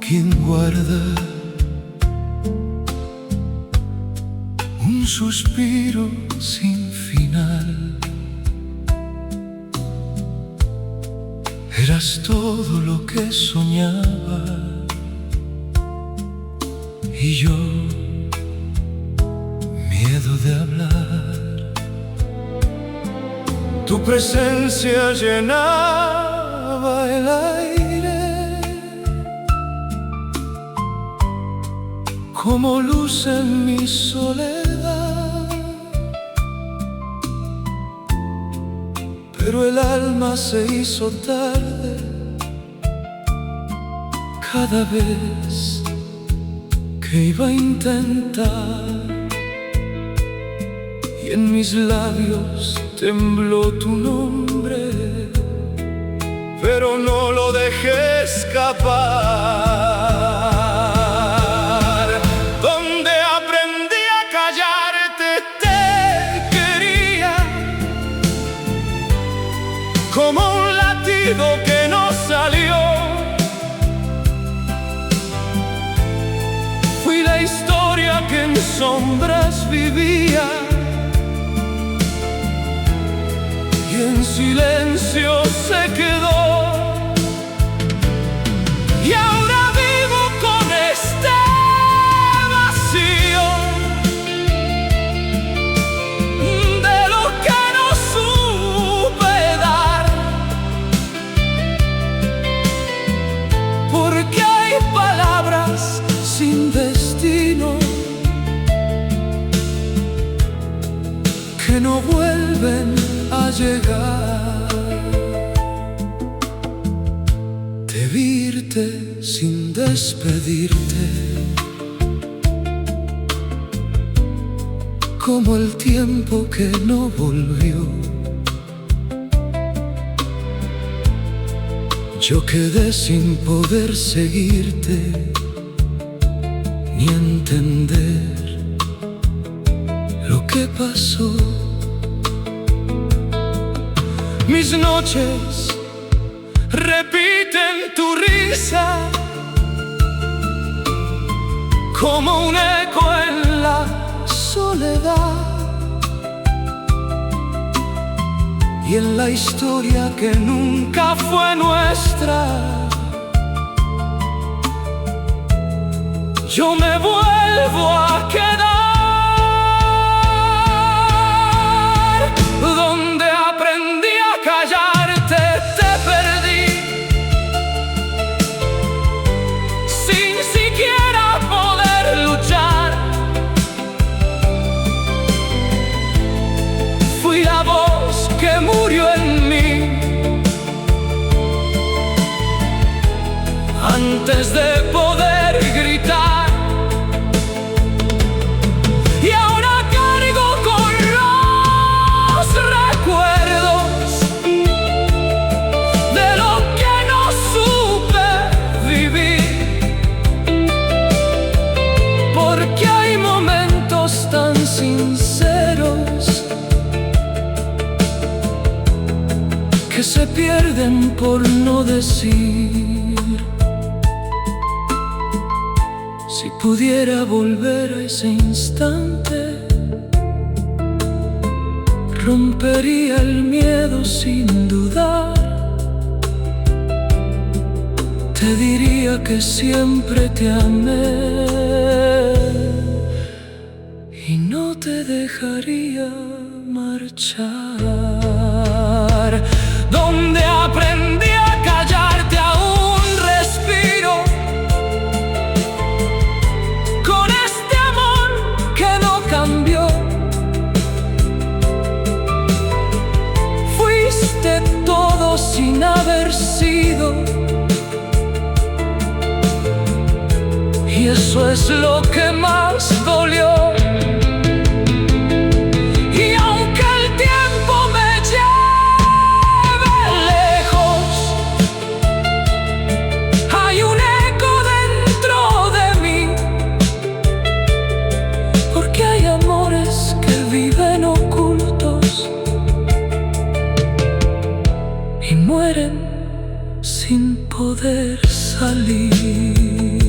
quien guarda un suspiro sin final. Eras todo lo que soñaba y yo, miedo de hablar. Tu presencia llenaba el aire como luz en mi soledad, pero el alma se hizo tarde cada vez que iba a intentar, y en mis labios tembló tu nombre, pero no lo dejé escapar. Donde aprendí a callarte te quería, como un latido que no salió. Fui la historia que en sombras vivía y en silencio se quedó. Y ahora vivo con este vacío de lo que no supe dar, porque hay palabras sin destino que no vuelven a llegar. De virte sin despedirte, como el tiempo que no volvió. Yo quedé sin poder seguirte ni entender lo que pasó. Mis noches repiten tu risa como un eco en la soledad, y en la historia que nunca fue nuestra yo me vuelvo a quedar. Donde aprendí a callarte te perdí, sin siquiera poder luchar. Fui la voz que murió en mí antes de poder gritar. Y ahora cargo con los recuerdos de lo que no supe vivir, porque hay momentos tan sinceros que se pierden por no decir. Si pudiera volver a ese instante, rompería el miedo sin dudar. Te diría que siempre te amé y no te dejaría marchar. Donde aprendí a callarte a un respiro, con este amor que no cambió. Fuiste todo sin haber sido, y eso es lo que más dolió. Y mueren sin poder salir.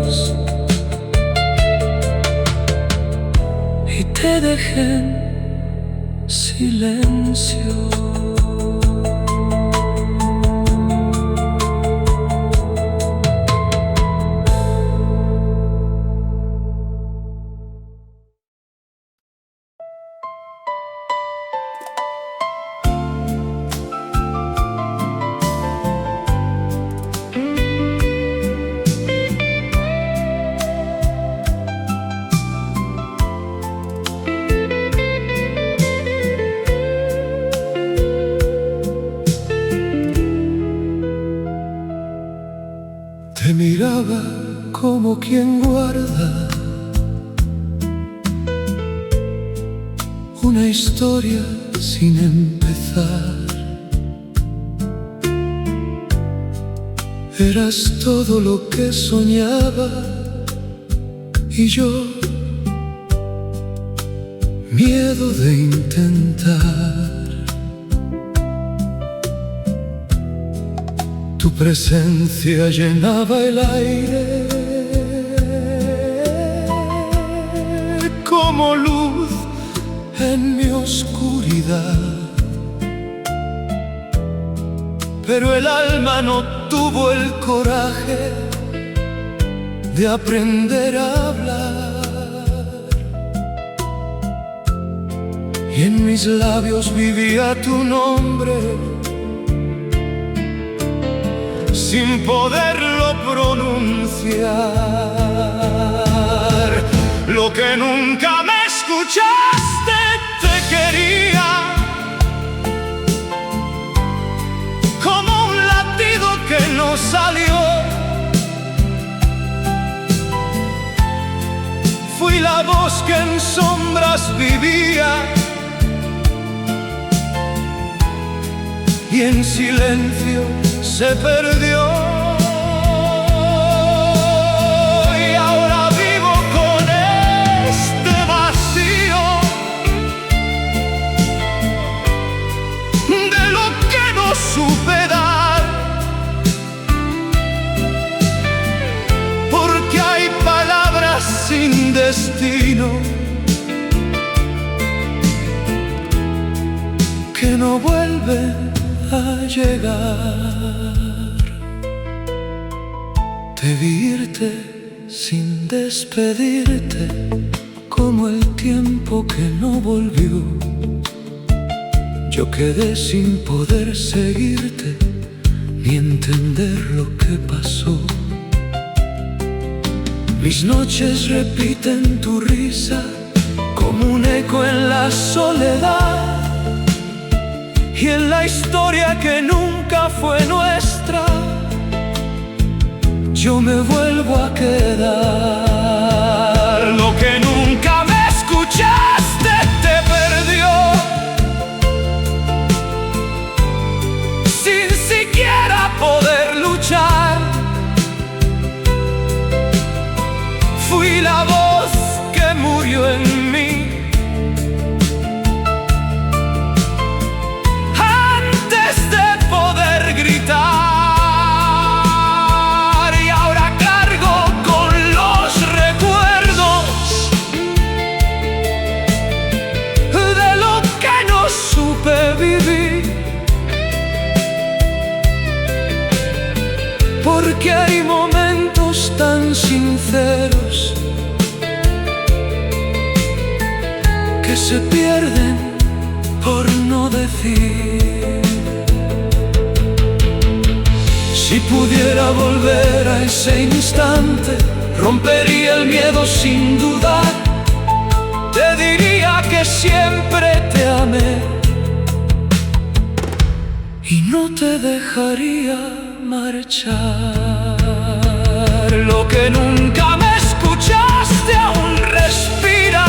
labios y te dejé en silencio. Te miraba como quien guarda una historia sin empezar. Eras todo lo que soñaba y yo, miedo de intentar. Tu presencia llenaba el aire como luz en mi oscuridad, pero el alma no tuvo el coraje de aprender a hablar, y en mis labios vivía tu nombre sin poderlo pronunciar. Lo que nunca me escuchaste te quería, como un latido que no salió. Fui la voz que en sombras vivía y en silencio se perdió. Y ahora vivo con este vacío de lo que no supe dar, porque hay palabras sin destino que no vuelven a llegar. Te vi irte sin despedirte, como el tiempo que no volvió. Yo quedé sin poder seguirte ni entender lo que pasó. Mis noches repiten tu risa como un eco en la soledad, y en la historia que nunca fue nuestra, yo me vuelvo a quedar. Lo que nunca me escuchaste te perdió, sin siquiera poder luchar. Fui la voz que murió en mí gritar, y ahora cargo con los recuerdos de lo que no supe vivir, porque hay momentos tan sinceros que se pierden por no decir. Si pudiera volver a ese instante, rompería el miedo sin dudar. Te diría que siempre te amé y no te dejaría marchar. Lo que nunca me escuchaste aún respira,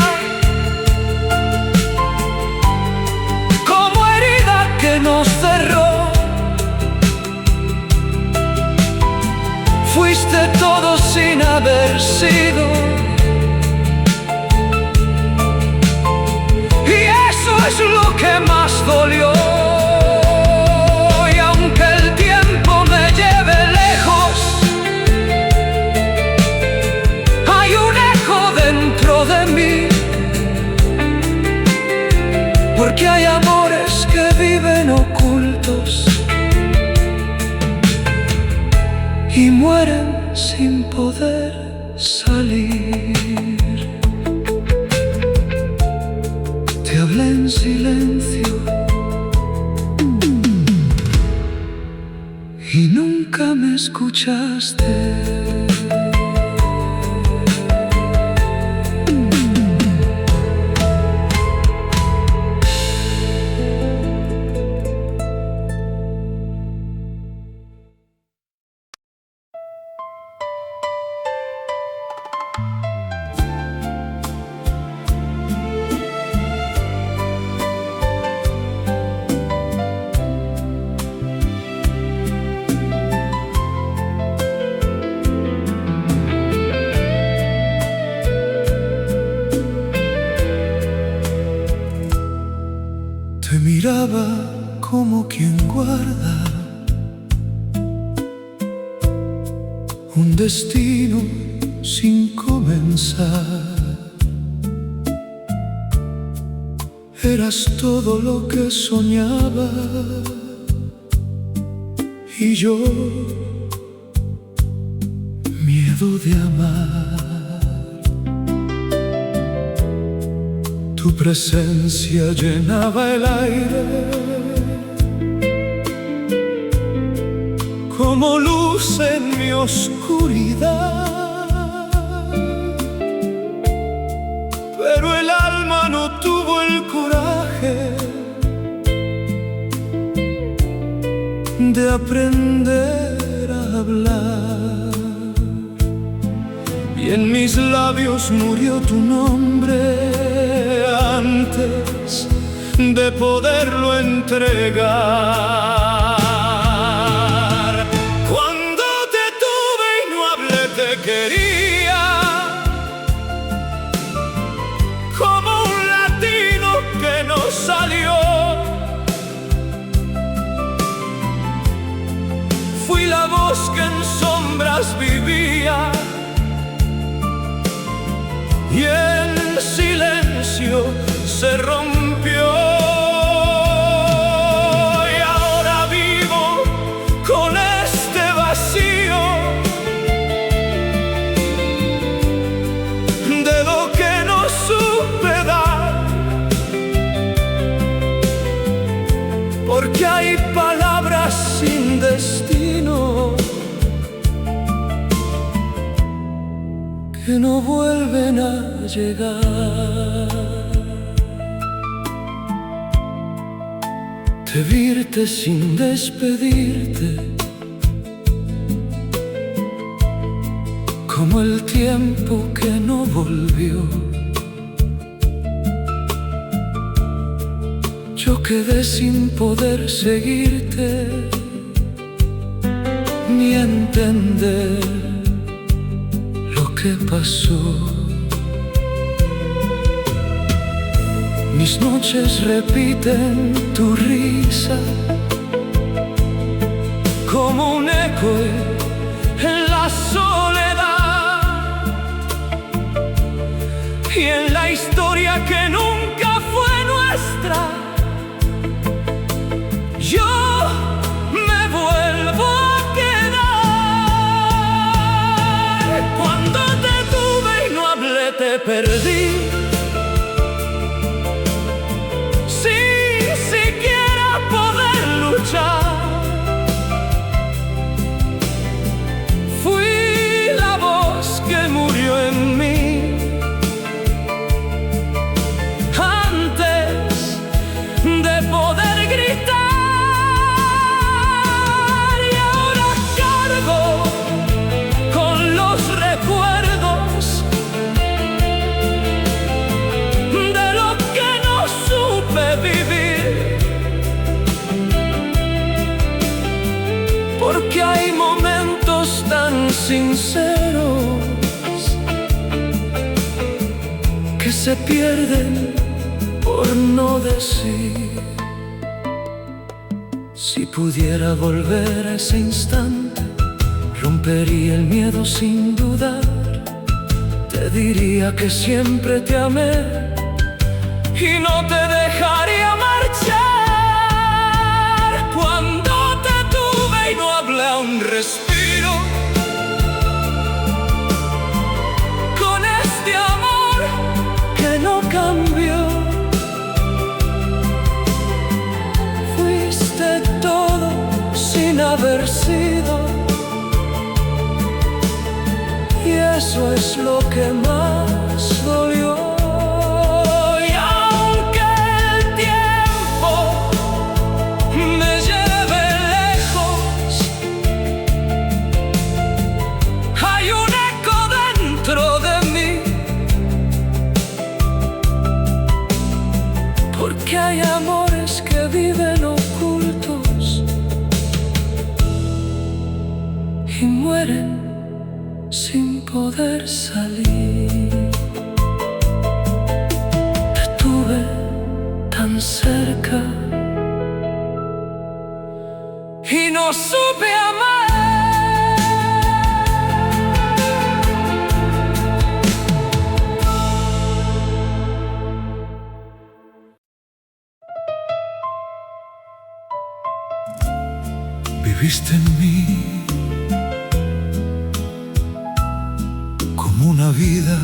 como herida que nos cerró. Fuiste todo sin haber sido, y eso es lo que más dolió. Y aunque el tiempo me lleve lejos, que hay amores que viven ocultos y mueren sin poder salir. Te hablé en silencio y nunca me escuchaste. Te miraba como quien guarda un destino sin comenzar. Eras todo lo que soñaba y yo, miedo de amar. Tu presencia llenaba el aire como luz en mi oscuridad, pero el alma no tuvo el coraje de aprender a hablar, y en mis labios murió tu nombre antes de poderlo entregar. Cuando te tuve y no hablé, te quería como un latido que no salió. Fui la voz que en sombras vivía y en silencio se rompió. Y ahora vivo con este vacío de lo que no supe dar, porque hay palabras sin destino que no vuelven a llegar. Te virte sin despedirte, como el tiempo que no volvió. Yo quedé sin poder seguirte ni entender lo que pasó. Mis noches repiten tu risa como un eco en la soledad, y en la historia que nunca fue nuestra yo me vuelvo a quedar. Cuando te tuve y no hablé, te perdí. Fui la voz que murió en mí antes de poder gritar, y ahora cargo con los recuerdos de lo que no supe vivir. Porque hay momentos tan sinceros que se pierden por no decir. Si pudiera volver a ese instante, rompería el miedo sin dudar. Te diría que siempre te amé y no te dejaría más. dándole a un respiro. Con este amor que no cambió, fuiste todo sin haber sido, y eso es lo que más dolió. Porque hay amores que viven ocultos y mueren sin poder salir. Te tuve tan cerca y no supe amar. Viviste en mí como una vida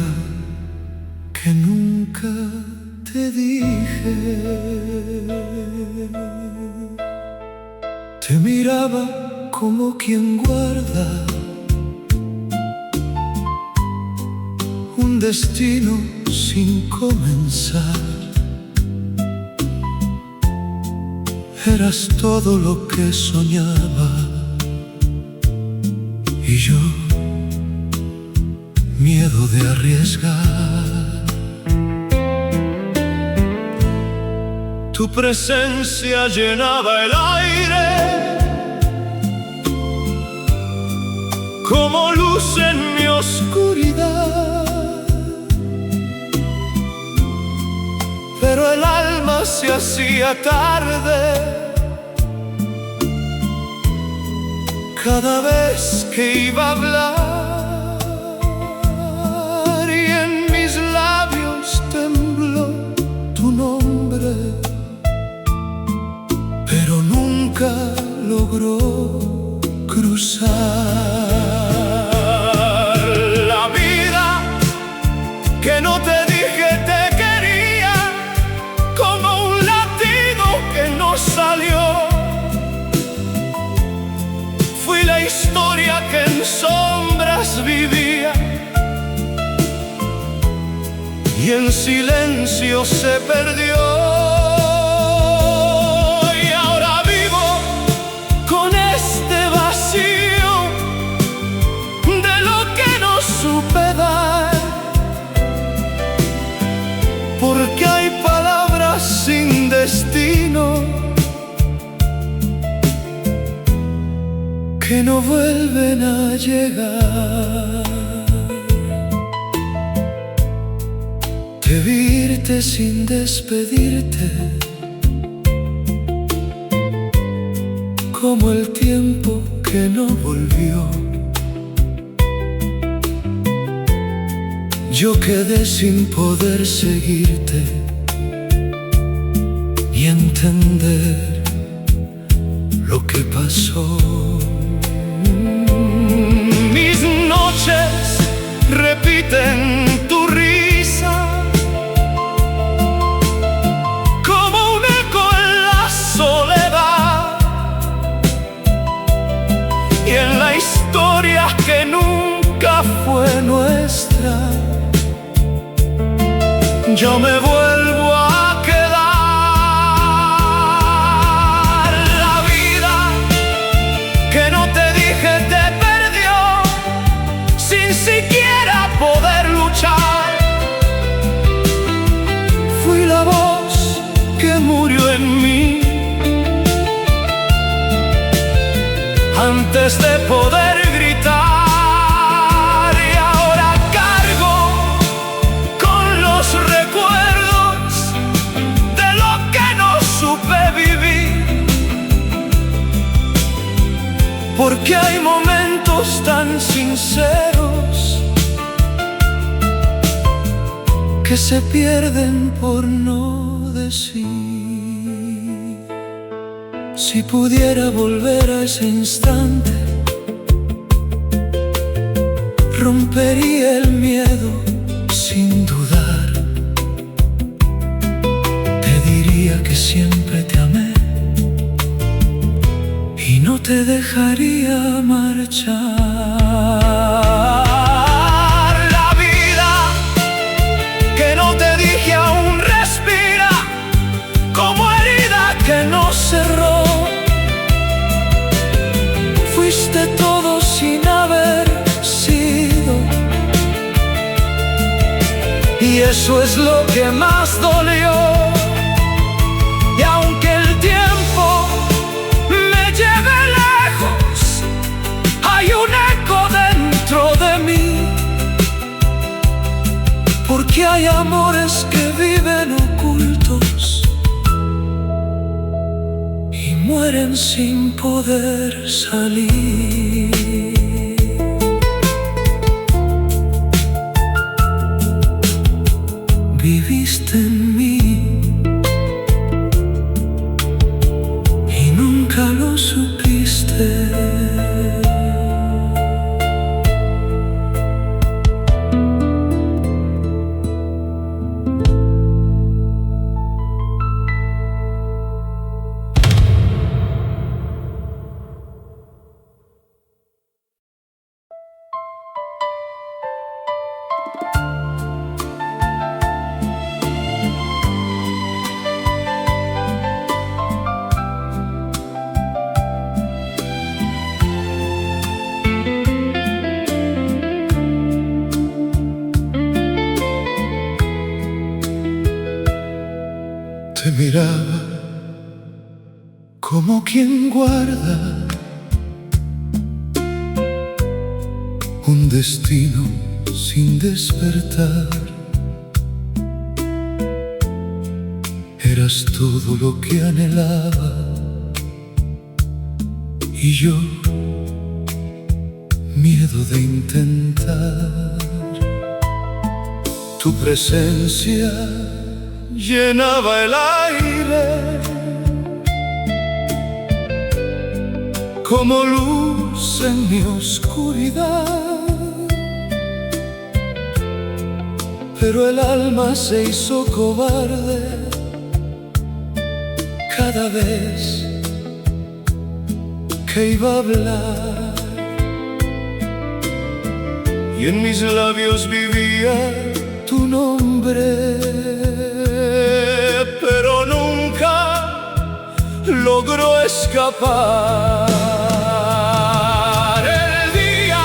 que nunca te dije. Te miraba como quien guarda un destino sin comenzar. Eras todo lo que soñaba y yo, miedo de arriesgar. Tu presencia llenaba el aire como luz en mi oscuridad, pero el alma se hacía tarde cada vez que iba a hablar, y en mis labios tembló tu nombre, pero nunca logró cruzar la vida que no te dije te quería, como un latido que no salió. Fui la historia que en sombras vivía y en silencio se perdió. Y ahora vivo con este vacío de lo que no supe dar, porque hay palabras sin destino que no vuelven a llegar. Te vi irte sin despedirte, como el tiempo que no volvió. Yo quedé sin poder seguirte y entender lo que pasó. Mis noches repiten tu risa como un eco en la soledad, y en la historia que nunca fue nuestra yo me vuelvo a quedar. La vida que no te dije te perdió sin siquiera poder luchar. Fui la voz que murió en mí antes de poder gritar. Porque hay momentos tan sinceros que se pierden por no decir. Si pudiera volver a ese instante rompería el miedo sin dudar. Te diría que siempre te amé y no te dejaría marchar. La vida que no te dije aún respira, como herida que no cerró. Fuiste todo sin haber sido, y eso es lo que más dolió. Y aunque el tiempo me lleve lejos, hay un eco dentro de mí, porque hay amores que viven ocultos y mueren sin poder salir. Viviste en mí y nunca lo supiste. Te miraba como quien guarda un destino sin despertar. Eras todo lo que anhelaba y yo, miedo de intentar. Tu presencia llenaba el aire como luz en mi oscuridad, pero el alma se hizo cobarde cada vez que iba a hablar, y en mis labios vivía tu nombre, pero nunca logró escapar. El día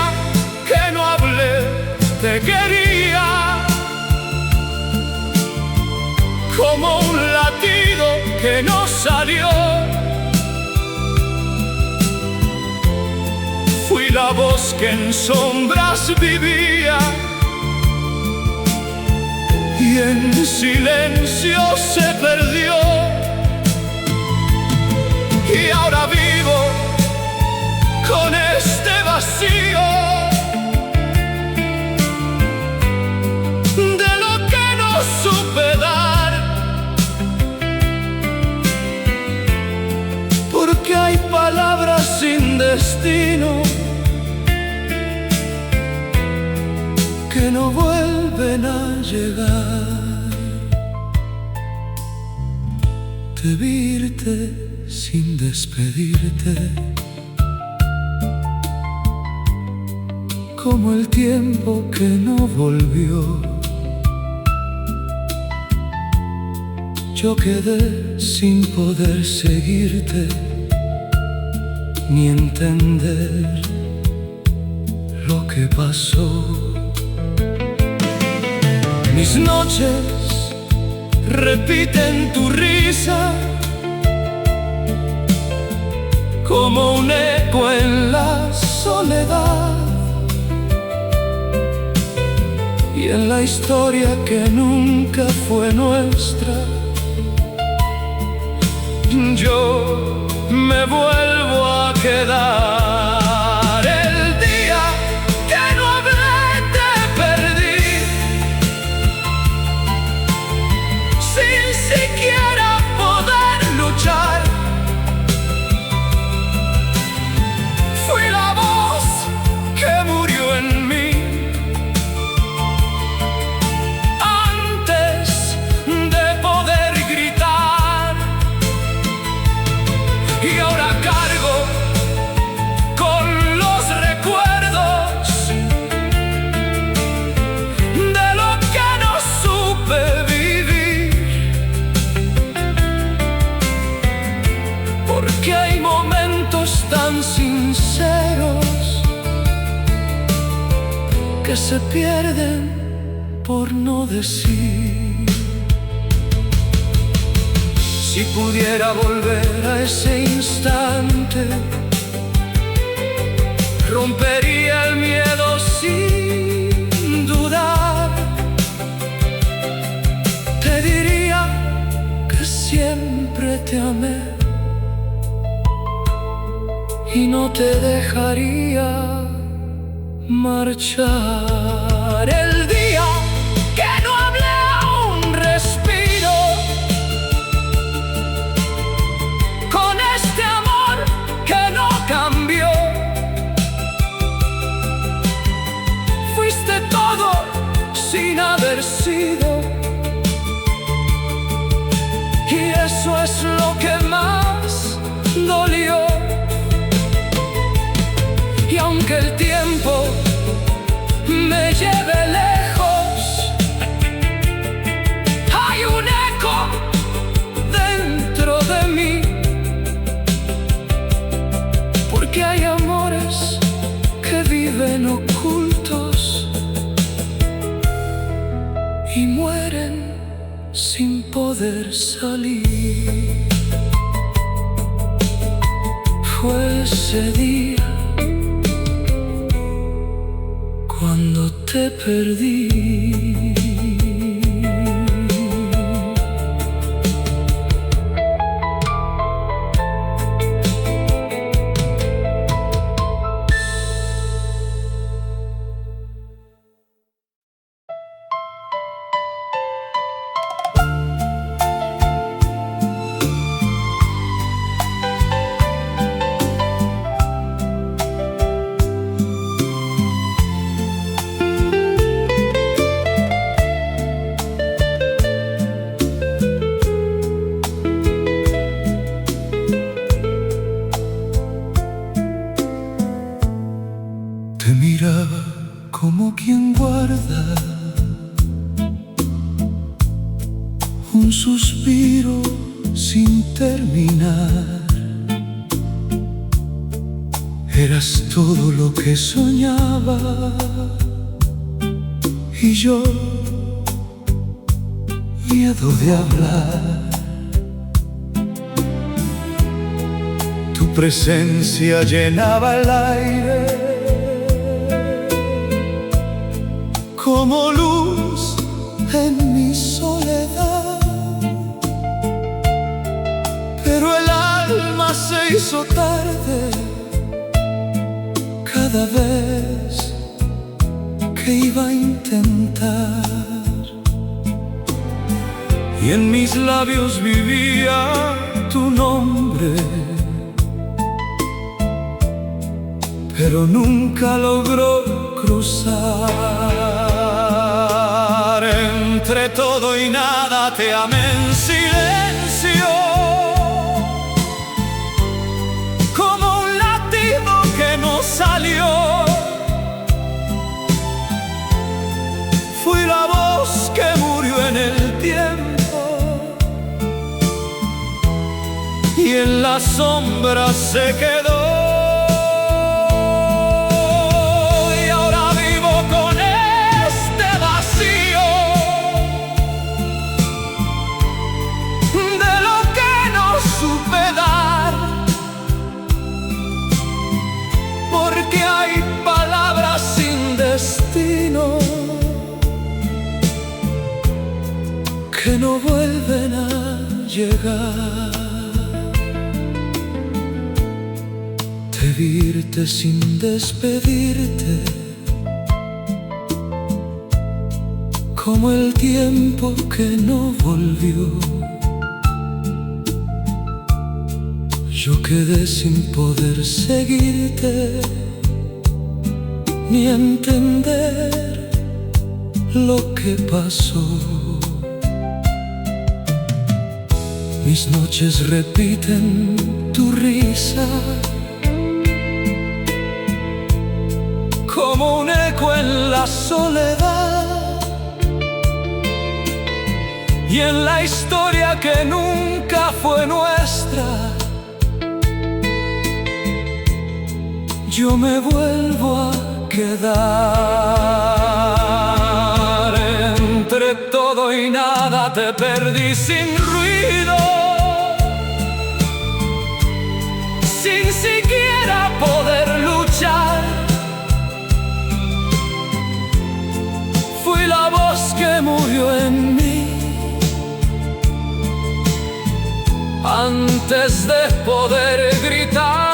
que no hablé te quería, como un latido que no salió. Fui la voz que en sombras vivía y en silencio se perdió. Y ahora vivo con este vacío de lo que no supe dar, porque hay palabras sin destino que no vuelven a llegar. Te virte sin despedirte, como el tiempo que no volvió. Yo quedé sin poder seguirte ni entender lo que pasó. Mis noches repiten tu risa como un eco en la soledad, y en la historia que nunca fue nuestra yo me vuelvo a quedar. El día que no hablé te perdí, sin siquiera poder luchar. Fui la voz que murió en mí que se pierden por no decir. Si pudiera volver a ese instante, rompería el miedo sin dudar. Te diría que siempre te amé y no te dejaría marchar. El día que no hablé a un respiro, con este amor que no cambió, fuiste todo sin haber sido, y eso es lo que más dolió. Y aunque el tiempo me lleve lejos, hay un eco dentro de mí, porque hay amores que viven ocultos y mueren sin poder salir. Fue ese día cuando te perdí. Te miraba como quien guarda un suspiro sin terminar. Eras todo lo que soñaba y yo, miedo de hablar. Tu presencia llenaba el aire como luz en mi soledad, pero el alma se hizo tarde cada vez que iba a intentar, y en mis labios vivía tu nombre, pero nunca logró cruzar. Entre todo y nada te amé en silencio, como un latido que no salió. Fui la voz que murió en el tiempo y en la sombra se quedó. Porque hay palabras sin destino que no vuelven a llegar. Te virte sin despedirte, como el tiempo que no volvió. Yo quedé sin poder seguirte, ni entender lo que pasó. Mis noches repiten tu risa, como un eco en la soledad, y en la historia que nunca fue nuestra, yo me vuelvo a que dar. Entre todo y nada te perdí sin ruido, sin siquiera poder luchar. Fui la voz que murió en mí antes de poder gritar.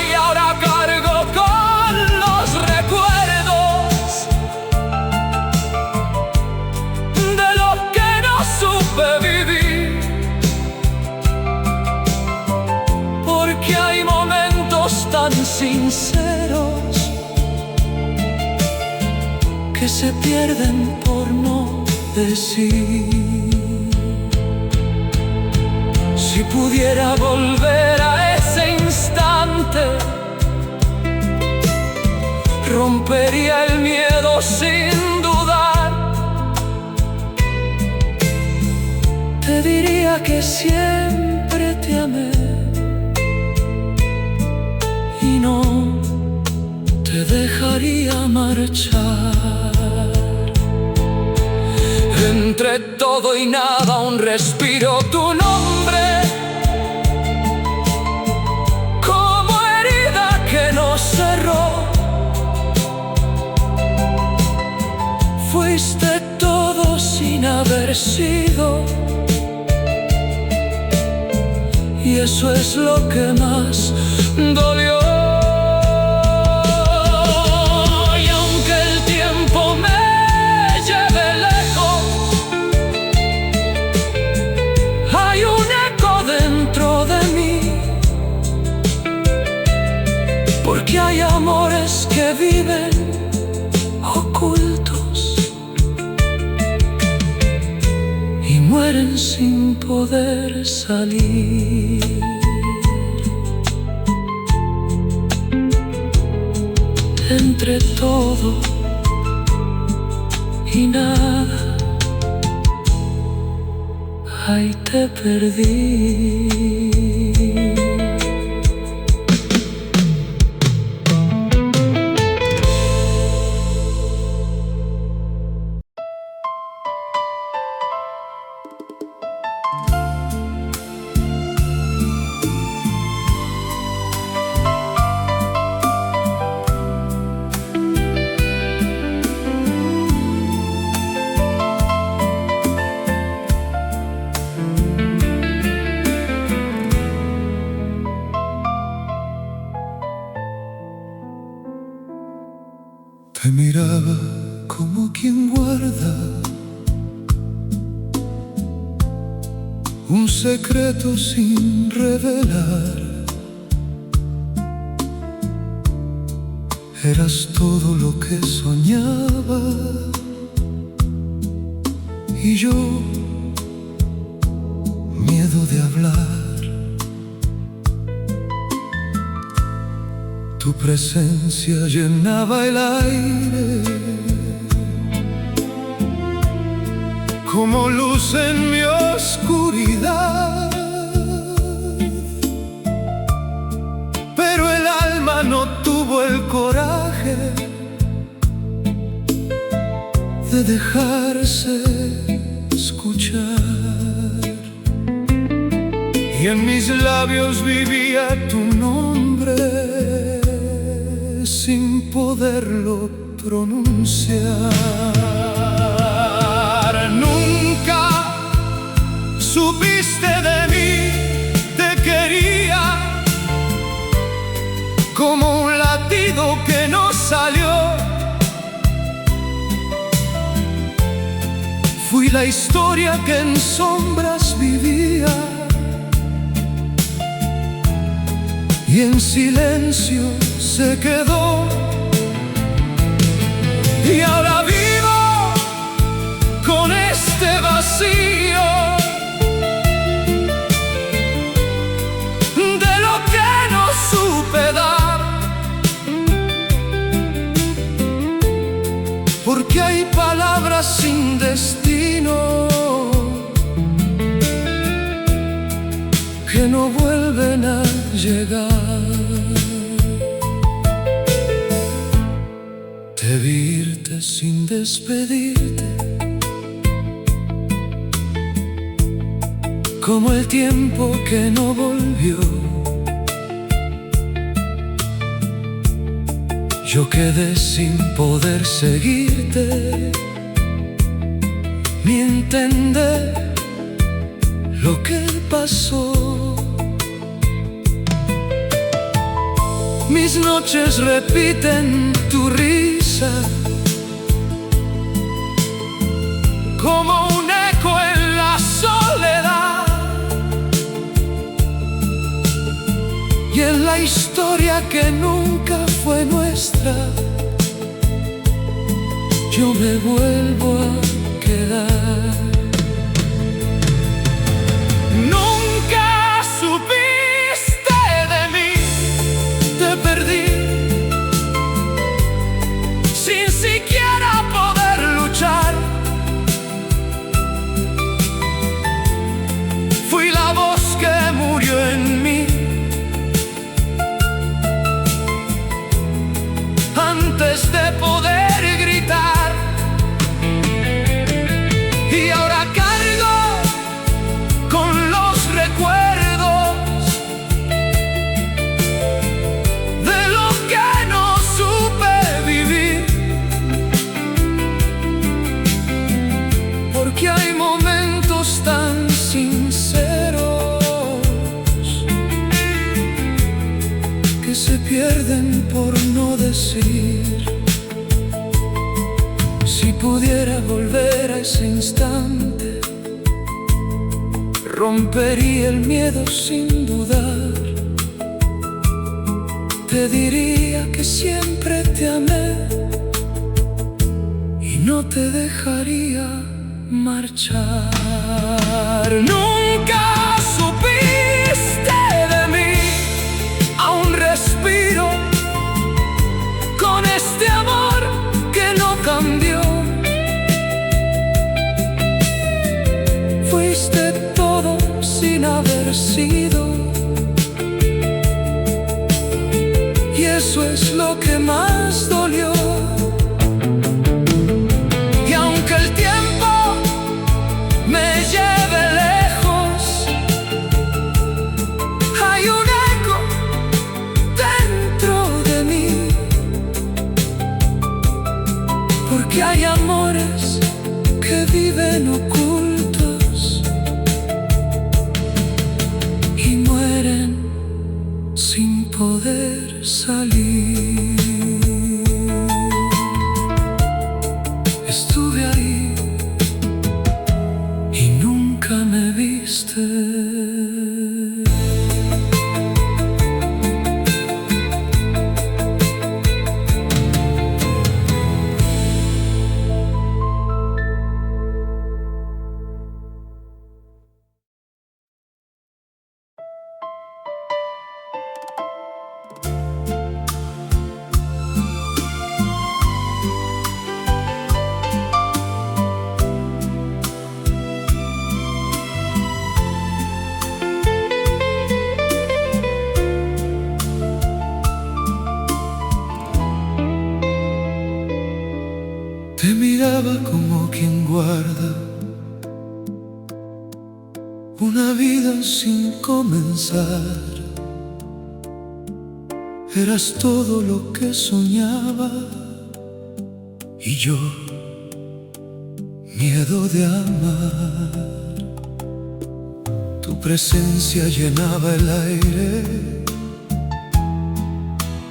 Y ahora cargo con los recuerdos de lo que no supe vivir, porque hay momentos tan sinceros que se pierden por no decir. Si pudiera volver a ese instante, rompería el miedo sin dudar. Te diría que siempre te amé y no te dejaría marchar. Entre todo y nada aún respiro tu nombre como herida que no cerró. Fuiste todo sin haber sido, y eso es lo que más dolió. Porque hay amores que viven ocultos y mueren sin poder salir. Entre todo y nada, ahí te perdí. Te miraba como quien guarda un secreto sin revelar. Eras todo lo que soñaba y yo, miedo de hablar. Tu presencia llenaba el aire como luz en mi oscuridad, pero el alma no tuvo el coraje de dejarse escuchar, y en mis labios vivía tu nombre sin poderlo pronunciar. Nunca supiste de mí, te quería como un latido que no salió. Fui la historia que en sombras vivía y en silencio se quedó. Y ahora vivo con este vacío de lo que no supe dar, porque hay palabras sin destino que no vuelven a llegar. Te vi irte sin despedirte, como el tiempo que no volvió. Yo quedé sin poder seguirte, ni entender lo que pasó. Mis noches repiten tu risa, como un eco en la soledad. Y en la historia que nunca fue nuestra, yo me vuelvo a quedar. Nunca supiste de mí, te perdí sin siquiera poder luchar. Fui la voz que murió en mí antes de poder gritar. Y ahora cargo con los recuerdos de lo que no supe vivir, porque hay momentos tan sinceros que se pierden por no decir. Si pudiera volver a ese instante, rompería el miedo sin dudar. Te diría que siempre te amé y no te dejaría marchar. Nunca supiste de mí, aún respiro con este amor que no cambió. Fuiste todo sin haber sido, y eso es lo que más dolió. Y aunque el tiempo me lleve lejos, hay un eco dentro de mí, porque hay amores que viven ocultos y mueren sin poder salir. Estuve ahí y nunca me viste. Te miraba como quien guarda una vida sin comenzar. Eras todo lo que soñaba y yo, miedo de amar. Tu presencia llenaba el aire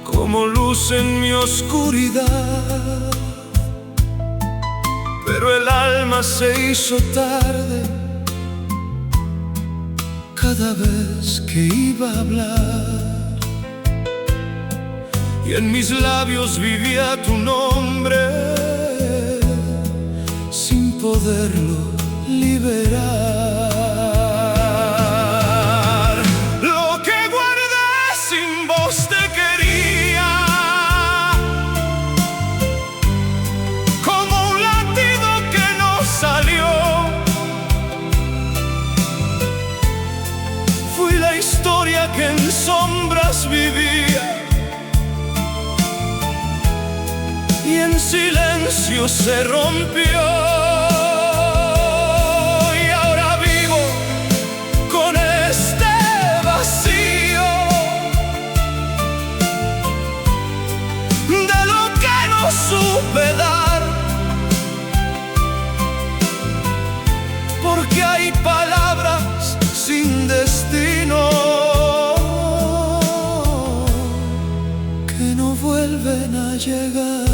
como luz en mi oscuridad. Pero el alma se hizo tarde cada vez que iba a hablar, y en mis labios vivía tu nombre sin poderlo liberar. Lo que guardé sin voz te quería, como un latido que no salió. Fui la historia que en sombras vivía, y en silencio se rompió. Y ahora vivo con este vacío de lo que no supe dar, porque hay palabras sin destino que no vuelven a llegar.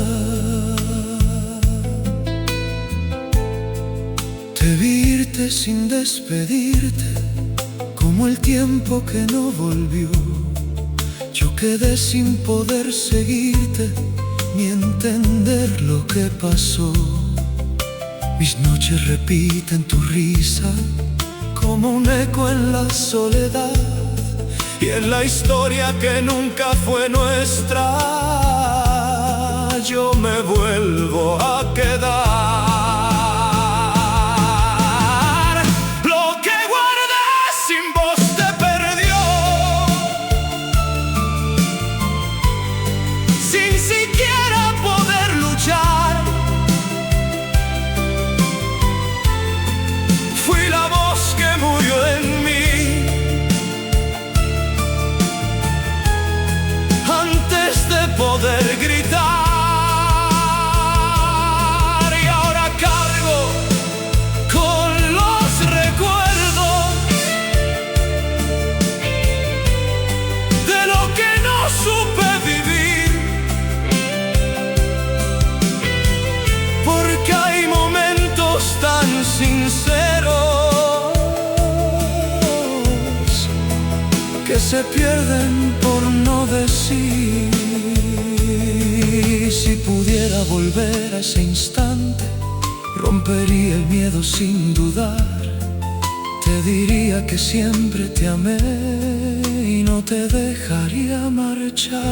Te vi irte sin despedirte, como el tiempo que no volvió. Yo quedé sin poder seguirte, ni entender lo que pasó. Mis noches repiten tu risa como un eco en la soledad, y en la historia que nunca fue nuestra yo me vuelvo a quedar. Lo que guardé sin vos te perdió, sin siquiera poder luchar. Fui la voz que murió en mí antes de poder gritar. Y ahora cargo con los recuerdos de lo que no supe vivir, porque hay momentos tan sinceros que se pierden por no decir. Si pudiera volver a ese instante, rompería el miedo sin dudar. Te diría que siempre te amé y no te dejaría marchar.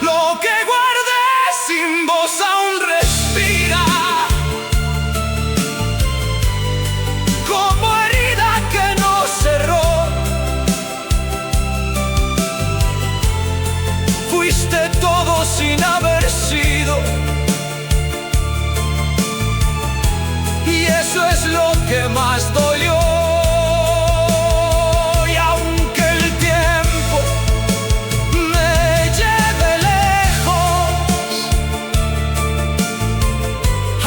Lo que guardé sin vos aún respira, como herida que no cerró. Fuiste todo sin haber sido, y eso es lo que más dolió. Y aunque el tiempo me lleve lejos,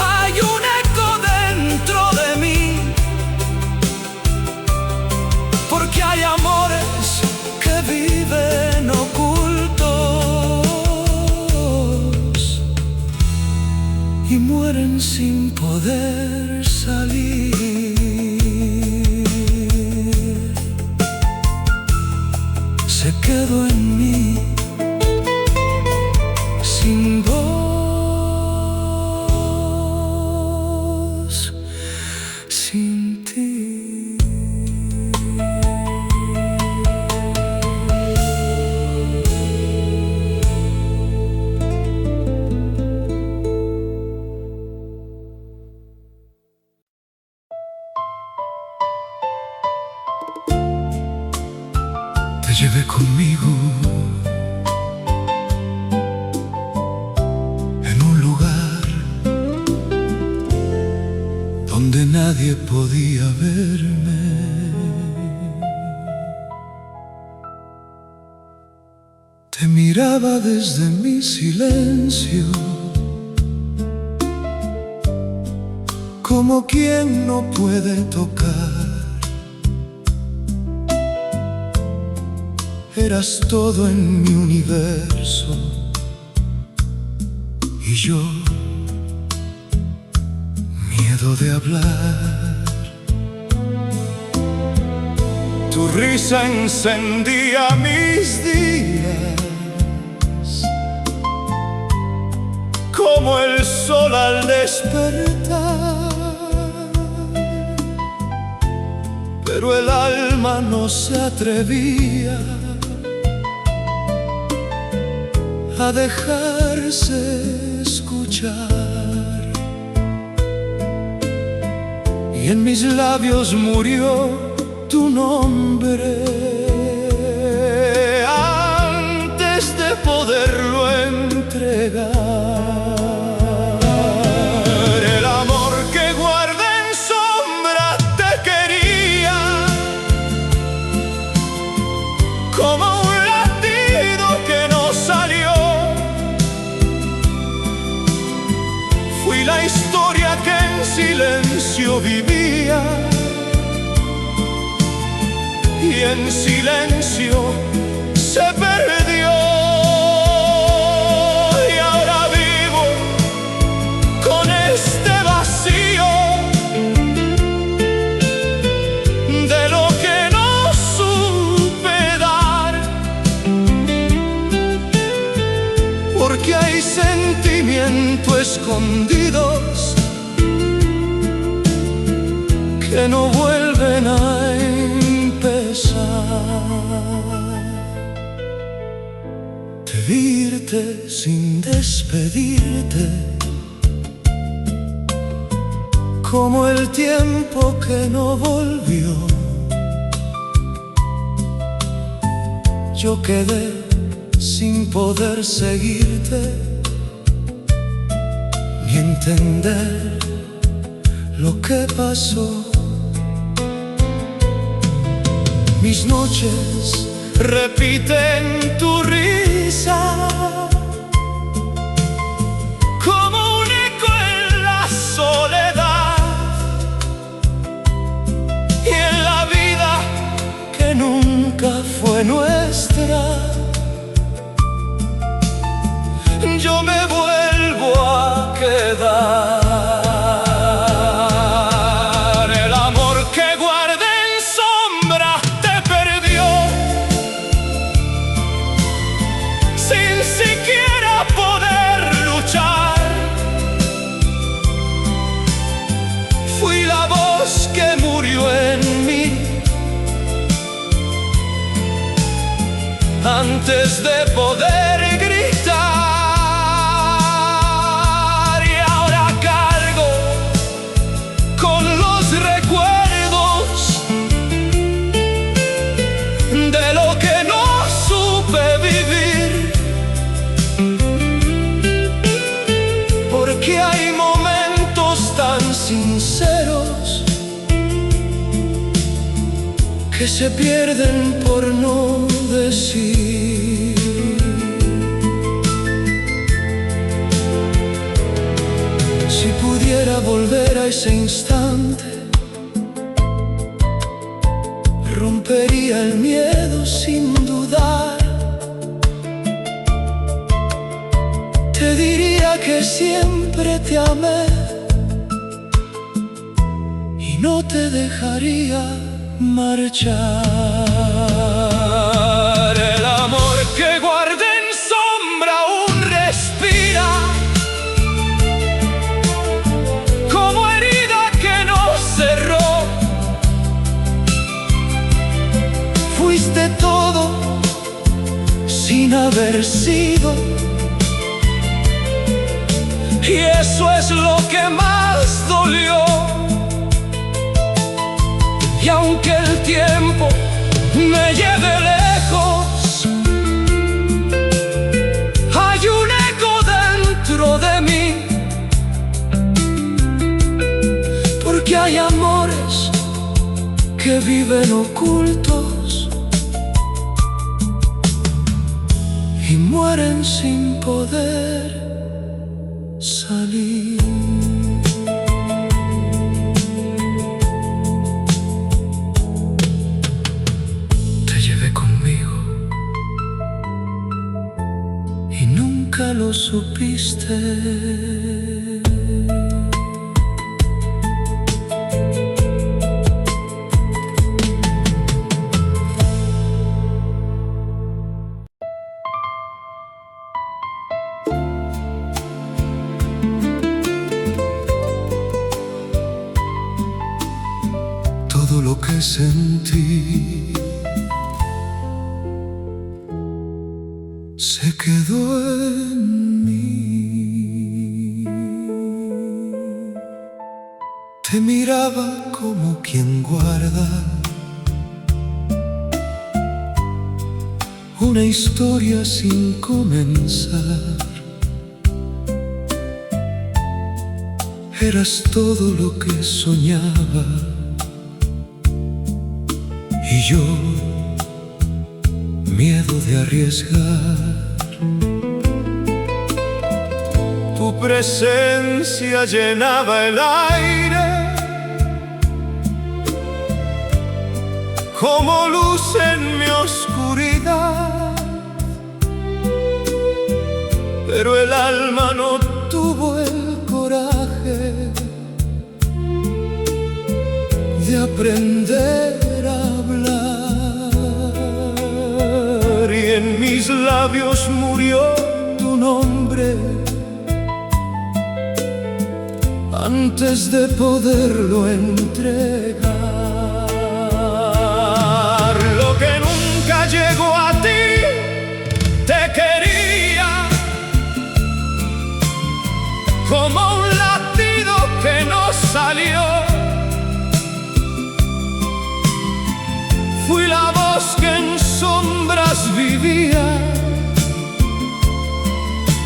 hay un eco dentro de mí, porque hay amores que viven ocultos y mueren sin poder salir. Se quedó en mí sin voz, sin ti. Te llevé conmigo en un lugar donde nadie podía verme. Te miraba desde mi silencio, como quien no puede tocar. Eras todo en mi universo y yo, miedo de hablar. Tu risa encendía mis días como el sol al despertar, pero el alma no se atrevía a dejarse escuchar, y en mis labios murió tu nombre antes de poderlo entregar. El amor que guarda en sombra te quería, como un latido que no salió. Fui la historia que en silencio vivía, y en silencio se perdió. Y ahora vivo con este vacío de lo que no supe dar, porque hay sentimientos escondidos que no vuelven a de irte sin despedirte, como el tiempo que no volvió. Yo quedé sin poder seguirte, ni entender lo que pasó. Mis noches repiten tu risa, como un eco en la soledad, y en la vida que nunca fue nuestra, yo me vuelvo a quedar. Que murió en mí antes de poder gritar, y ahora cargo con los recuerdos de lo que no supe vivir, porque hay momentos tan sinceros que se pierden por no decir. Si pudiera volver a ese instante, rompería el miedo sin dudar. Te diría que siempre te amé y no te dejaría marchar. El amor que guarda en sombra aún respira, como herida que no cerró. Fuiste todo sin haber sido, y eso es lo que más dolió. Y aunque el tiempo me lleve lejos, hay un eco dentro de mí, porque hay amores que viven ocultos y mueren sin poder salir. Nunca lo supiste. Todo lo que sentí se quedó en mí. Te miraba como quien guarda una historia sin comenzar. Eras todo lo que soñaba y yo, miedo de arriesgar. Tu presencia llenaba el aire como luz en mi oscuridad, pero el alma no tuvo el coraje de aprender a hablar, y en mis labios murió tu nombre antes de poderlo entregar. Lo que nunca llegó a ti, te quería como un latido que no salió. Fui la voz que en sombras vivía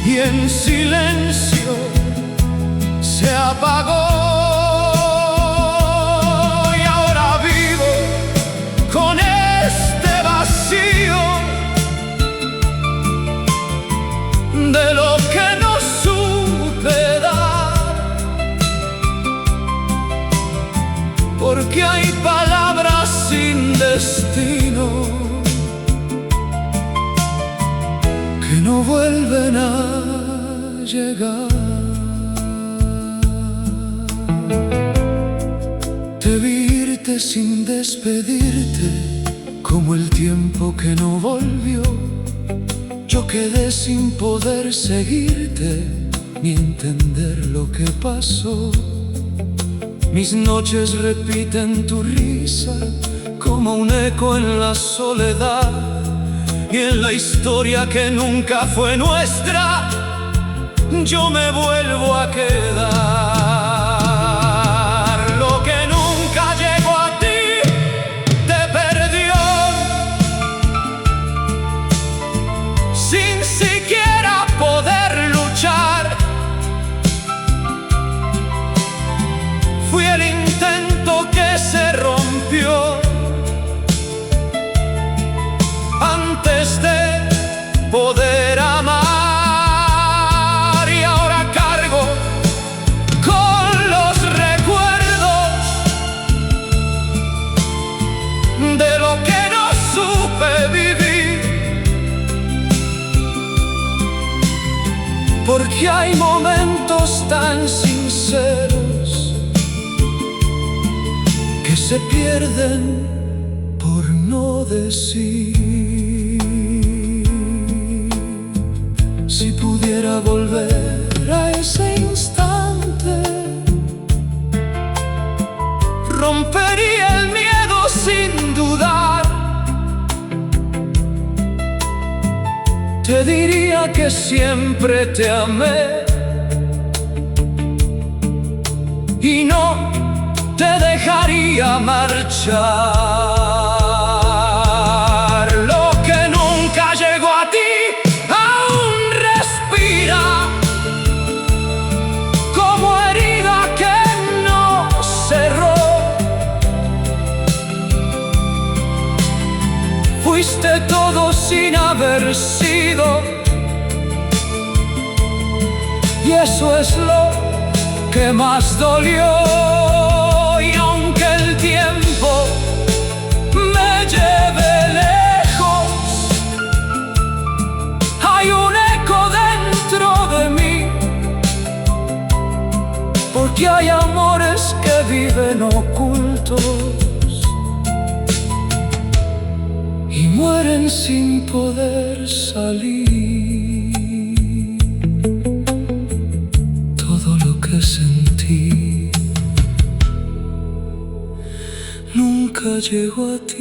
y en silencio se apagó. Y ahora vivo con este vacío de lo que no supe dar, porque hay palabras sin destino que no vuelven a llegar. Te vi irte sin despedirte, como el tiempo que no volvió. Yo quedé sin poder seguirte, ni entender lo que pasó. Mis noches repiten tu risa, como un eco en la soledad, y en la historia que nunca fue nuestra, yo me vuelvo a quedar. Lo que nunca llegó a ti, te perdió, sin siquiera poder luchar. Fui el intento que se rompió antes de poder amar. Porque hay momentos tan sinceros que se pierden por no decir. Si pudiera volver a ese instante, rompería el miedo sin dudar. Te diría que siempre te amé y no te dejaría marchar. Lo que nunca llegó a ti aún respira, como herida que no cerró. Fuiste todo sin haber sido, y eso es lo que más dolió. Y aunque el tiempo me lleve lejos, hay un eco dentro de mí, porque hay amores que viven ocultos y mueren sin poder salir. Todo lo que sentí nunca llegó a ti.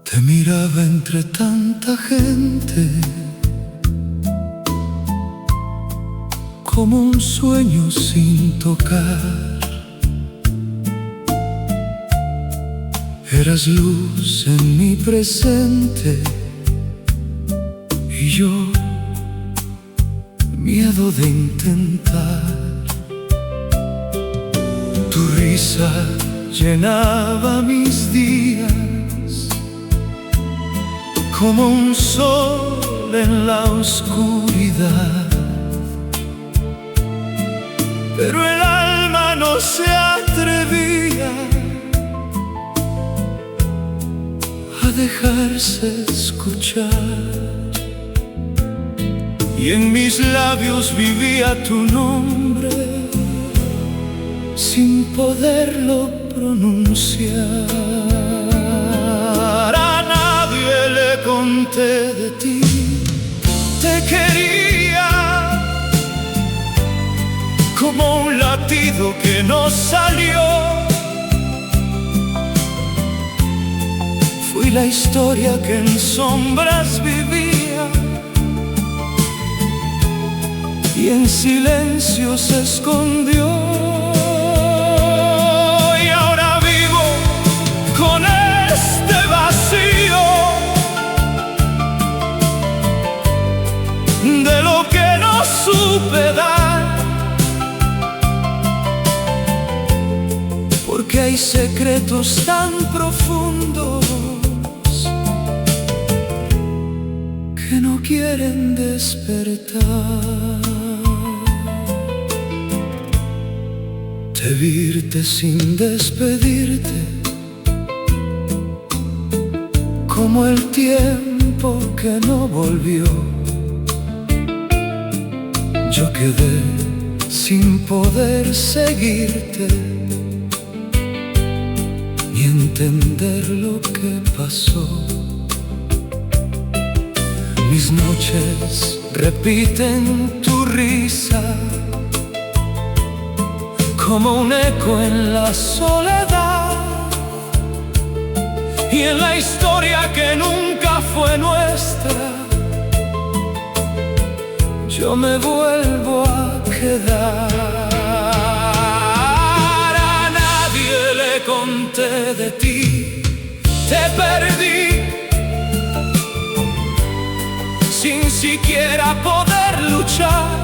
Te miraba entre tanta gente, como un sueño sin tocar. Eras luz en mi presente y yo miedo de intentar. Tu risa llenaba mis días como un sol en la oscuridad, pero el alma no se atrevía a dejarse escuchar, y en mis labios vivía tu nombre sin poderlo pronunciar. A nadie le conté de ti, te quería como un latido que no salió. Fui la historia que en sombras vivía y en silencio se escondió. Y ahora vivo con este vacío de lo que no supe dar, porque hay secretos tan profundos que no quieren despertar. Te virte sin despedirte, como el tiempo que no volvió. Yo quedé sin poder seguirte ni entender lo que pasó. Mis noches repiten tu risa como un eco en la soledad, y en la historia que nunca fue nuestra yo me vuelvo a quedar. A nadie le conté de ti, te perdí sin siquiera poder luchar.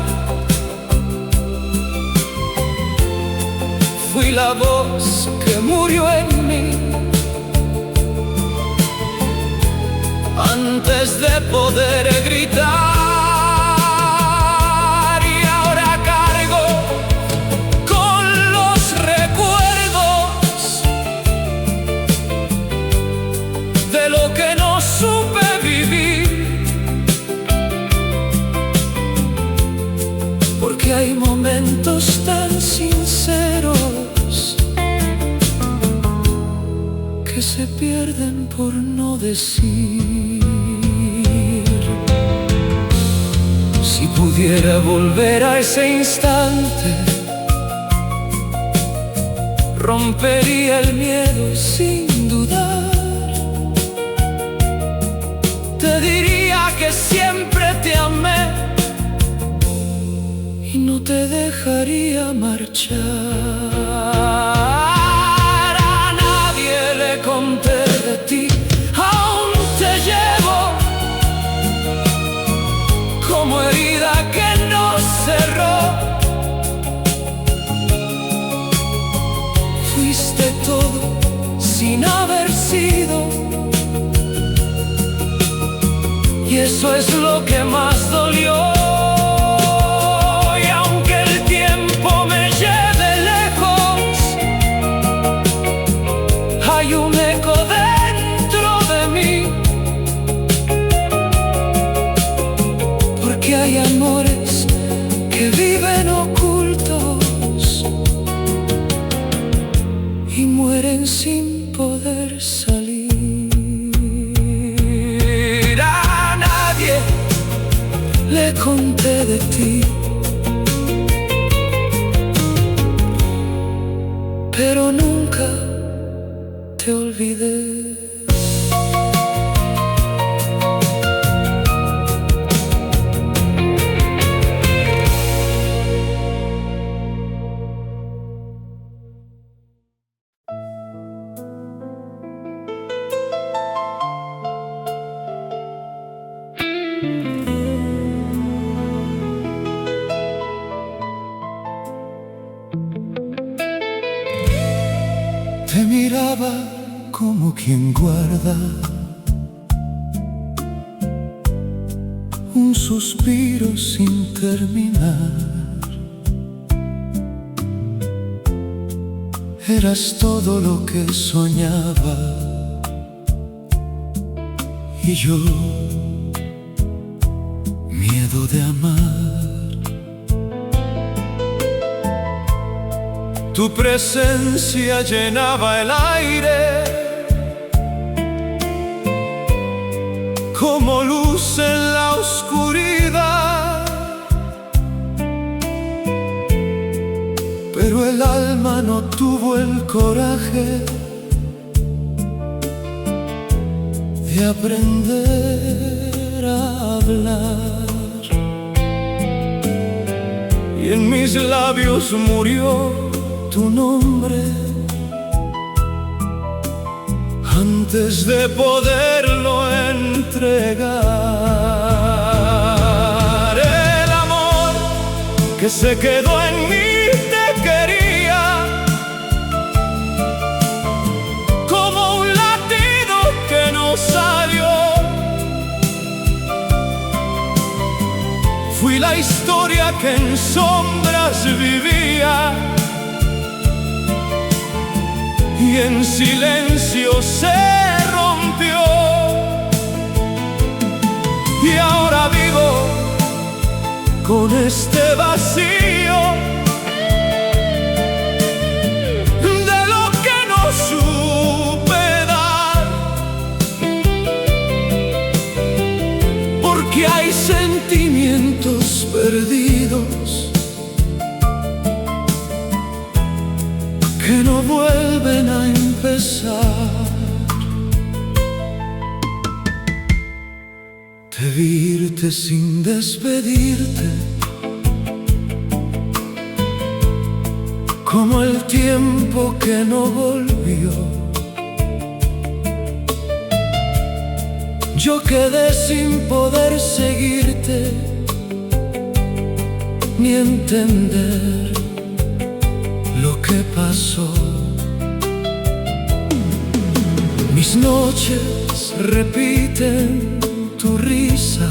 Fui la voz que murió en mí antes de poder gritar, y ahora cargo con los recuerdos de lo que no supe vivir, porque hay momentos tan sinceros que se pierden por no decir. Si pudiera volver a ese instante, rompería el miedo sin dudar. Te diría que siempre te amé y no te dejaría marchar. Conté de ti, aún te llevo como herida que no cerró. Fuiste todo sin haber sido, y eso es lo que más dolió. Y aunque el tiempo me lleve lejos, hay un eco dentro de mí, porque hay amores que viven ocultos y mueren sin poder salir. A nadie le conté de ti, pero nunca te olvidé. como quien guarda un suspiro sin terminar. Eras todo lo que soñaba y yo, miedo de amar. Tu presencia llenaba el aire como luz en la oscuridad, pero el alma no tuvo el coraje de aprender a hablar, y en mis labios murió tu nombre antes de poderlo entregar. El amor que se quedó en mí te quería como un latido que no salió. Fui la historia que en sombras vivía y en silencio se rompió, y ahora vivo con este vacío de lo que no supe dar, porque hay sentimientos perdidos que no vuelven a empezar. De irte sin despedirte, como el tiempo que no volvió. Yo quedé sin poder seguirte ni entender lo que pasó. Mis noches repiten tu risa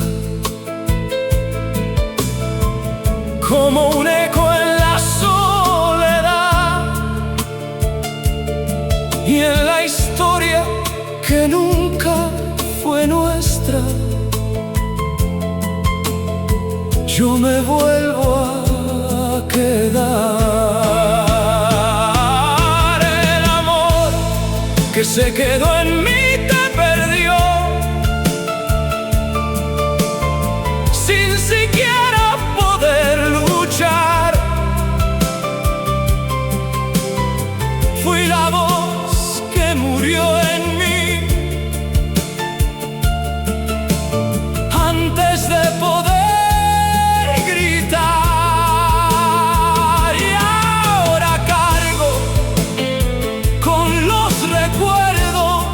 como un eco en la soledad, y en la historia que nunca fue nuestra yo me vuelvo a quedar. El amor que se quedó en mí te perdió sin siquiera poder luchar. Fui la voz que murió en mí antes de poder gritar, y ahora cargo con los recuerdos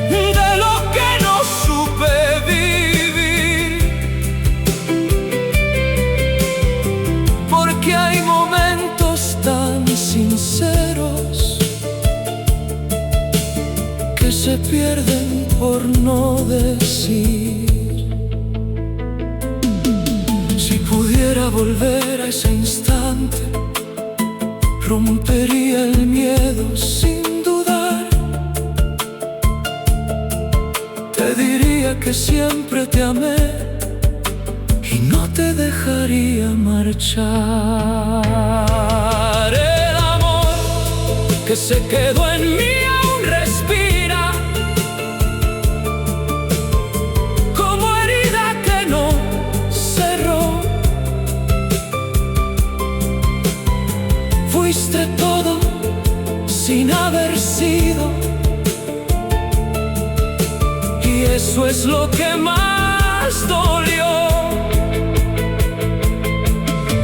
de lo que no supe vivir, porque hay momentos tan sinceros que se pierden por no decir. Si pudiera volver a ese instante, rompería el miedo sin dudar. Te diría que siempre te amé y no te dejaría marchar. El amor que se quedó en mí aún respira como herida que no cerró. Fuiste todo sin haber sido, y eso es lo que más dolió.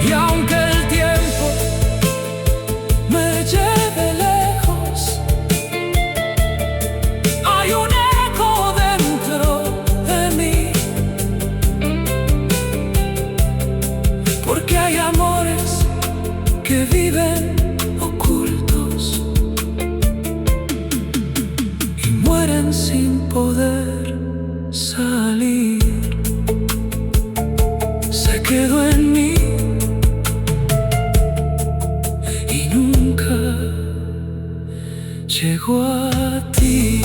Y aunque el tiempo me lleve lejos, hay un eco dentro de mí, porque hay amores que viven ocultos sin poder salir. Se quedó en mí y nunca llegó a ti.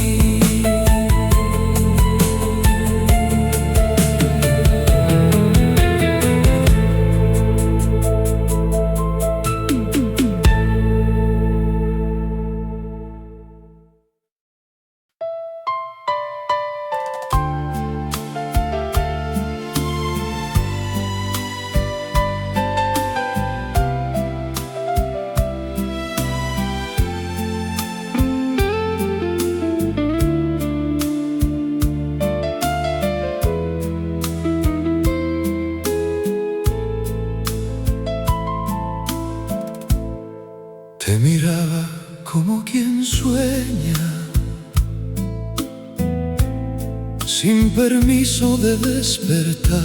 Te miraba como quien sueña, sin permiso de despertar.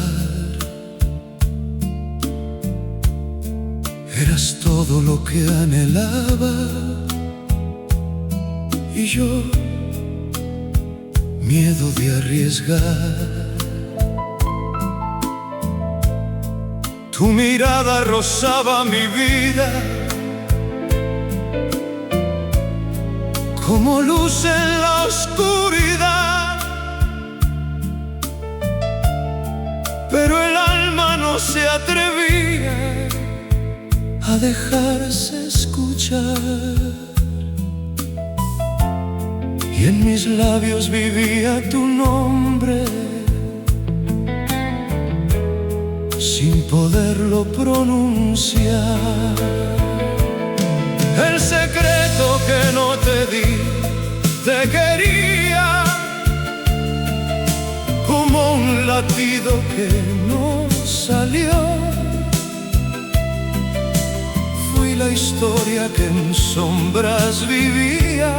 Eras todo lo que anhelaba y yo, miedo de arriesgar. Tu mirada rozaba mi vida como luz en la oscuridad, pero el alma no se atrevía a dejarse escuchar. Y en mis labios vivía tu nombre, sin poderlo pronunciar. El secreto que no te di, te quería como un latido que no salió. Fui la historia que en sombras vivía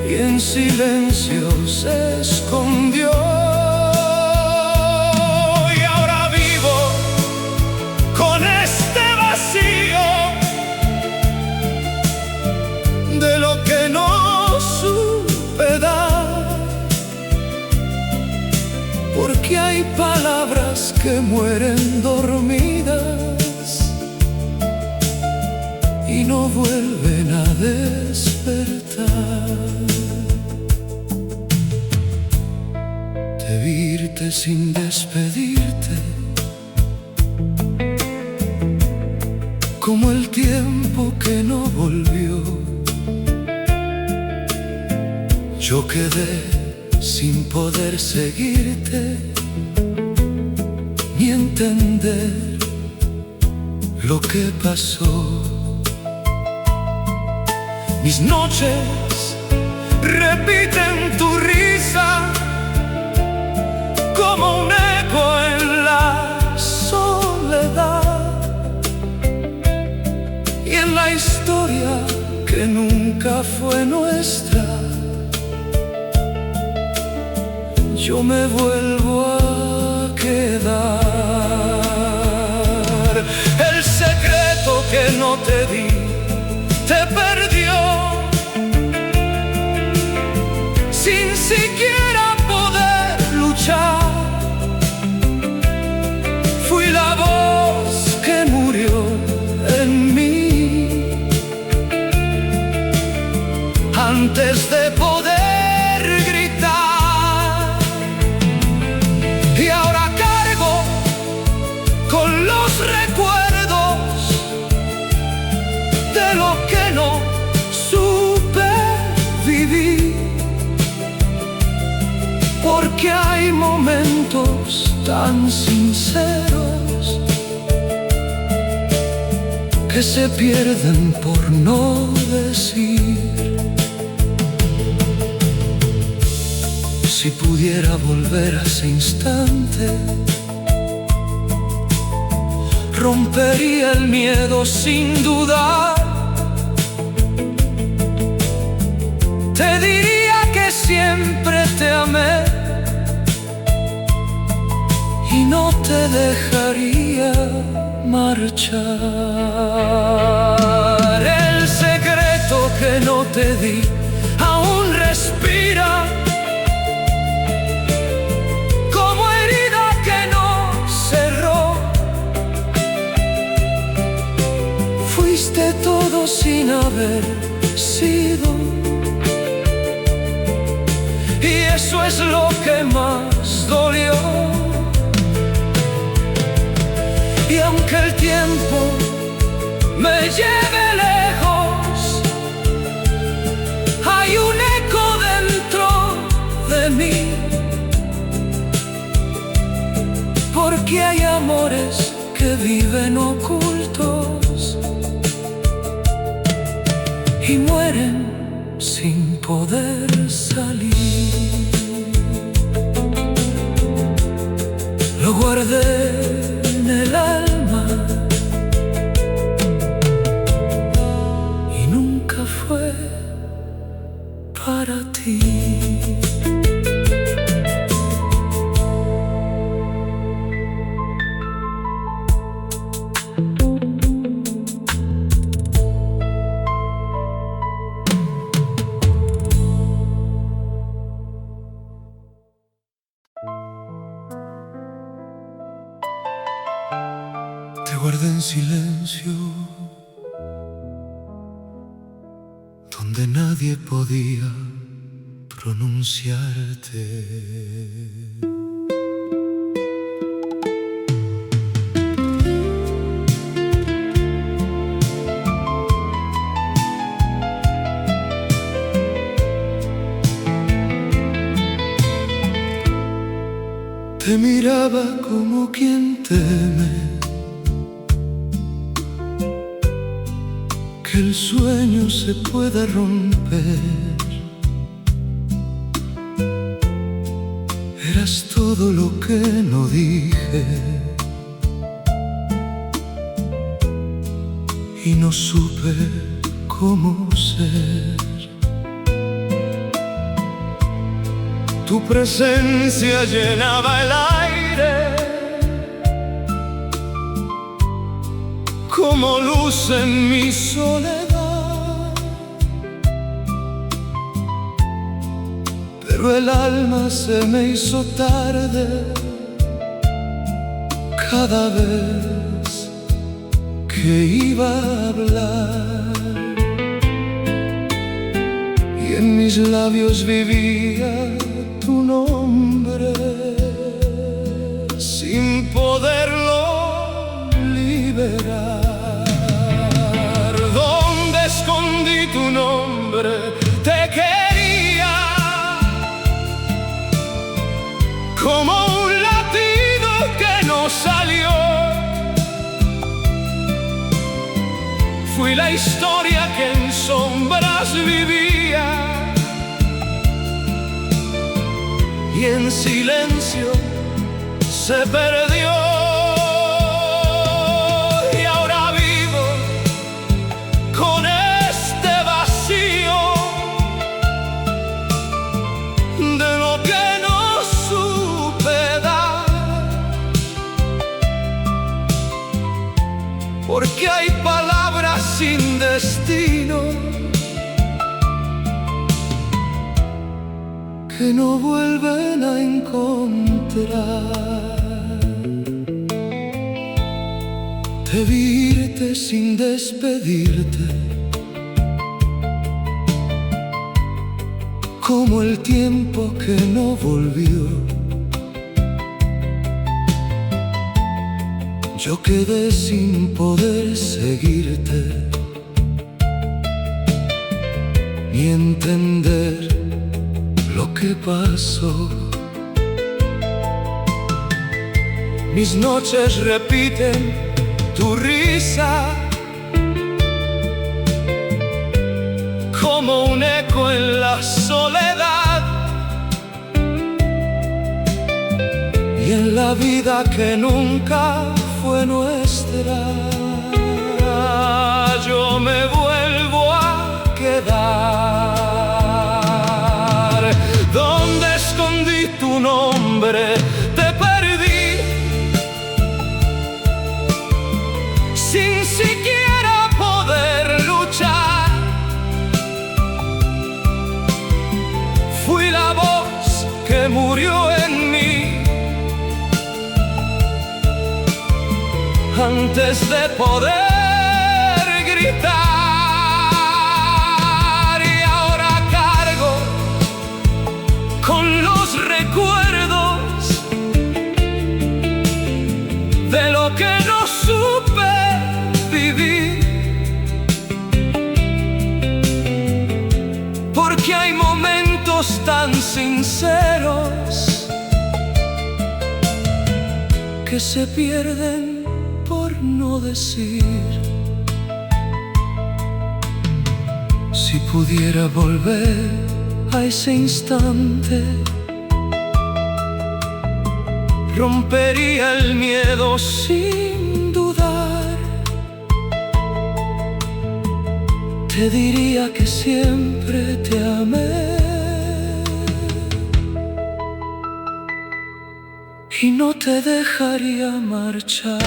y en silencio se escondió. De lo que no supe dar, porque hay palabras que mueren dormidas y no vuelven a despertar. Te vi irte sin despedirte, como el tiempo que no volvió. Yo quedé sin poder seguirte, ni entender lo que pasó. Mis noches repiten tu risa como un eco en la soledad, y en la historia que nunca fue nuestra yo me vuelvo a quedar. El secreto que no te di, te perdió, sin siquiera poder luchar. Fui la voz que murió en mí antes de poder gritar. Y ahora cargo con los recuerdos de lo que no supe vivir, porque hay momentos tan sinceros que se pierden por no decir. Si pudiera volver a ese instante, rompería el miedo sin dudar. Te diría que siempre te amé y no te dejaría marchar. El secreto que no te di, sin haber sido. Y eso es lo que más dolió. Y aunque el tiempo me lleve lejos, hay un eco dentro de mí, porque hay amores que viven ocultos y mueren sin poder salir. Lo guardé en el alma y nunca fue para ti. Te guardé en silencio, donde nadie podía pronunciarte. Te miraba como quien teme que el sueño se pueda romper. Eras todo lo que no dije y no supe cómo ser. Tu presencia llenaba el aire como luz en mi soledad, pero el alma se me hizo tarde cada vez que iba a hablar, y en mis labios vivía tu nombre sin poderlo liberar. ¿Dónde escondí tu nombre? Te quería como un latido que no salió. Fui la historia que en sombras vivía y en silencio se perdió. Y ahora vivo con este vacío de lo que no supe dar, porque hay palabras sin destino que no vuelven a encontrar. Te vi irte sin despedirte, como el tiempo que no volvió. Yo quedé sin poder seguirte ni entender lo que pasó. Mis noches repiten tu risa como un eco en la soledad, y en la vida que nunca fue nuestra yo me vuelvo a quedar. ¿Dónde escondí tu nombre? Te perdí sin siquiera poder luchar. Fui la voz que murió en mí antes de poder gritar. que hay momentos tan sinceros que se pierden por no decir. Si pudiera volver a ese instante, rompería el miedo sin dudar. Te diría que siempre te amé y no te dejaría marchar.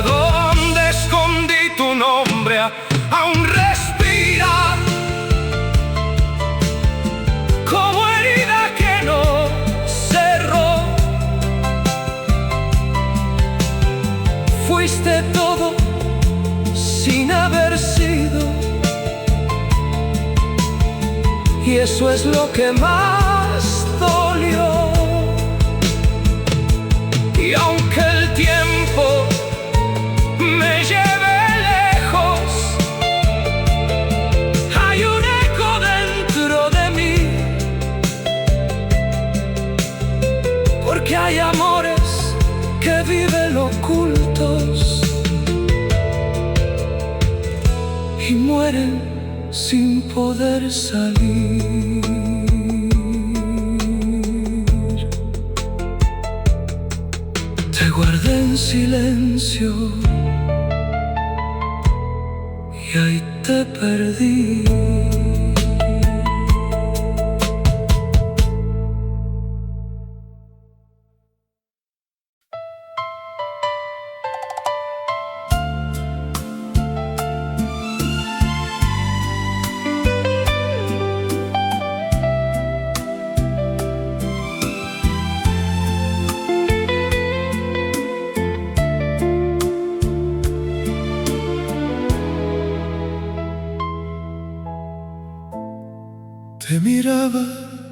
¿Dónde escondí tu nombre? Aún respira como herida que no cerró. Fuiste todo sin haber sido, y eso es lo que más dolió. Y aunque el tiempo me lleve lejos, hay un eco dentro de mí, porque hay amores que viven ocultos y mueren sin poder salir. Te guardé en silencio y ahí te perdí. Te miraba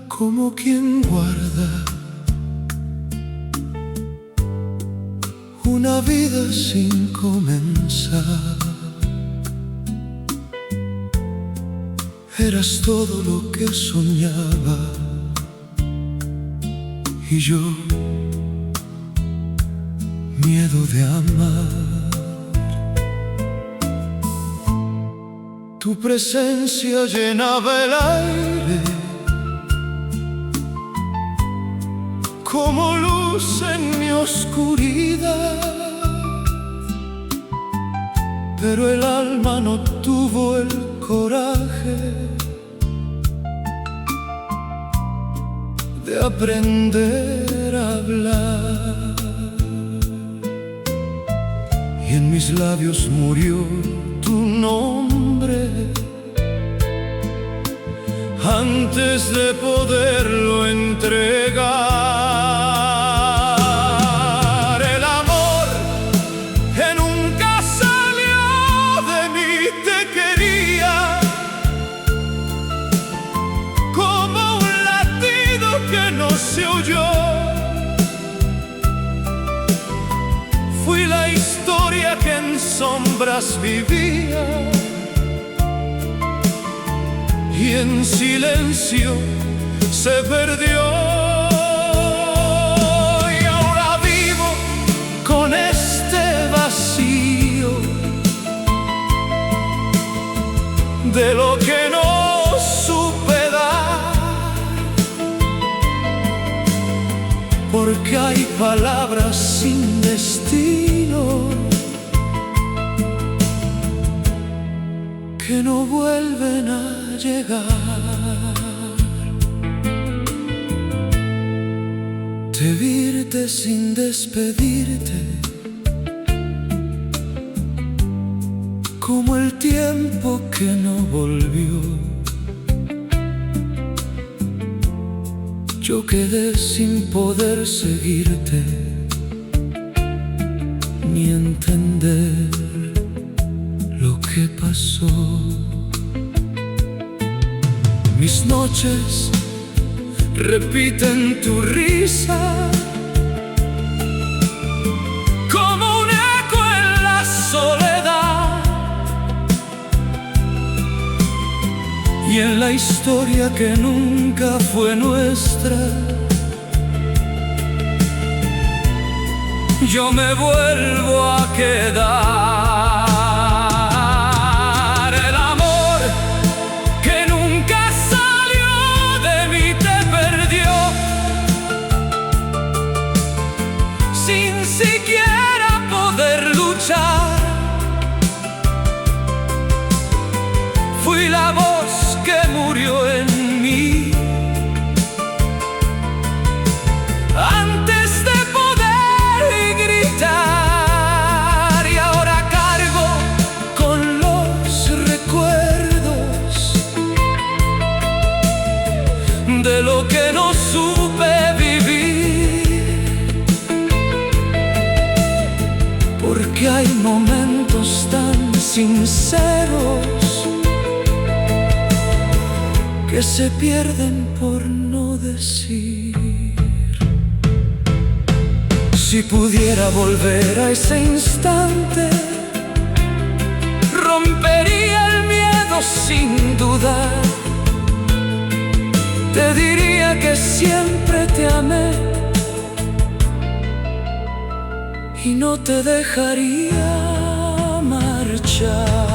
como quien guarda una vida sin comenzar. Eras todo lo que soñaba y yo, miedo de amar. Tu presencia llenaba el aire como luz en mi oscuridad, pero el alma no tuvo el coraje de aprender a hablar, y en mis labios murió tu nombre antes de poderlo entregar. El amor que nunca salió de mí te quería como un latido que no se oyó. Fui la historia que en sombras vivía y en silencio se perdió. Y ahora vivo con este vacío de lo que no supe dar, porque hay palabras sin destino que no vuelven a llegar. Te virte sin despedirte, como el tiempo que no volvió. Yo quedé sin poder seguirte ni entender lo que pasó. Mis noches repiten tu risa como un eco en la soledad, y en la historia que nunca fue nuestra, yo me vuelvo a quedar. El amor que nunca salió de mí te perdió, sin siquiera poder luchar. Fui la voz que murió en mí antes de poder gritar, y ahora cargo con los recuerdos de lo que no supe vivir, porque hay momentos tan sinceros que se pierden por no decir. Si pudiera volver a ese instante, rompería el miedo sin dudar. Te diría que siempre te amé y no te dejaría marchar.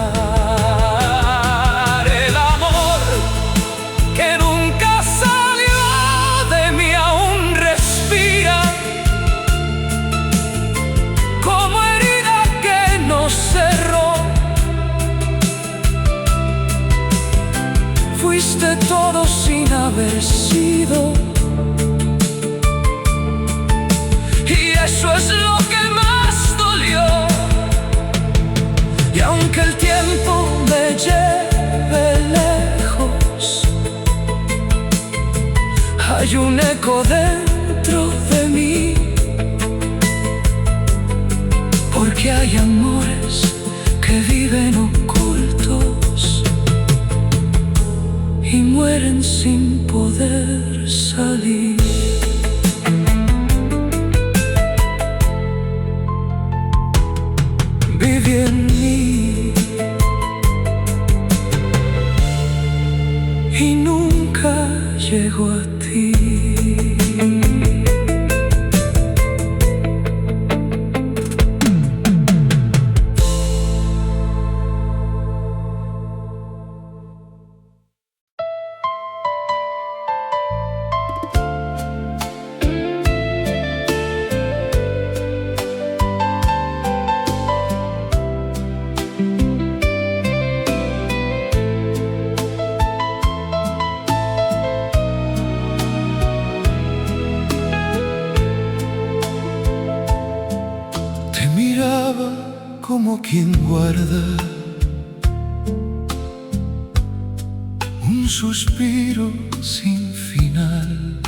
Fuiste todo sin haber sido, y eso es lo que más dolió. Y aunque el tiempo me lleve lejos, hay un eco dentro de mí, porque hay amores que viven ocultos y mueren sin poder salir. Viví en mí y nunca llegó a ti. Como quien guarda un suspiro sin final.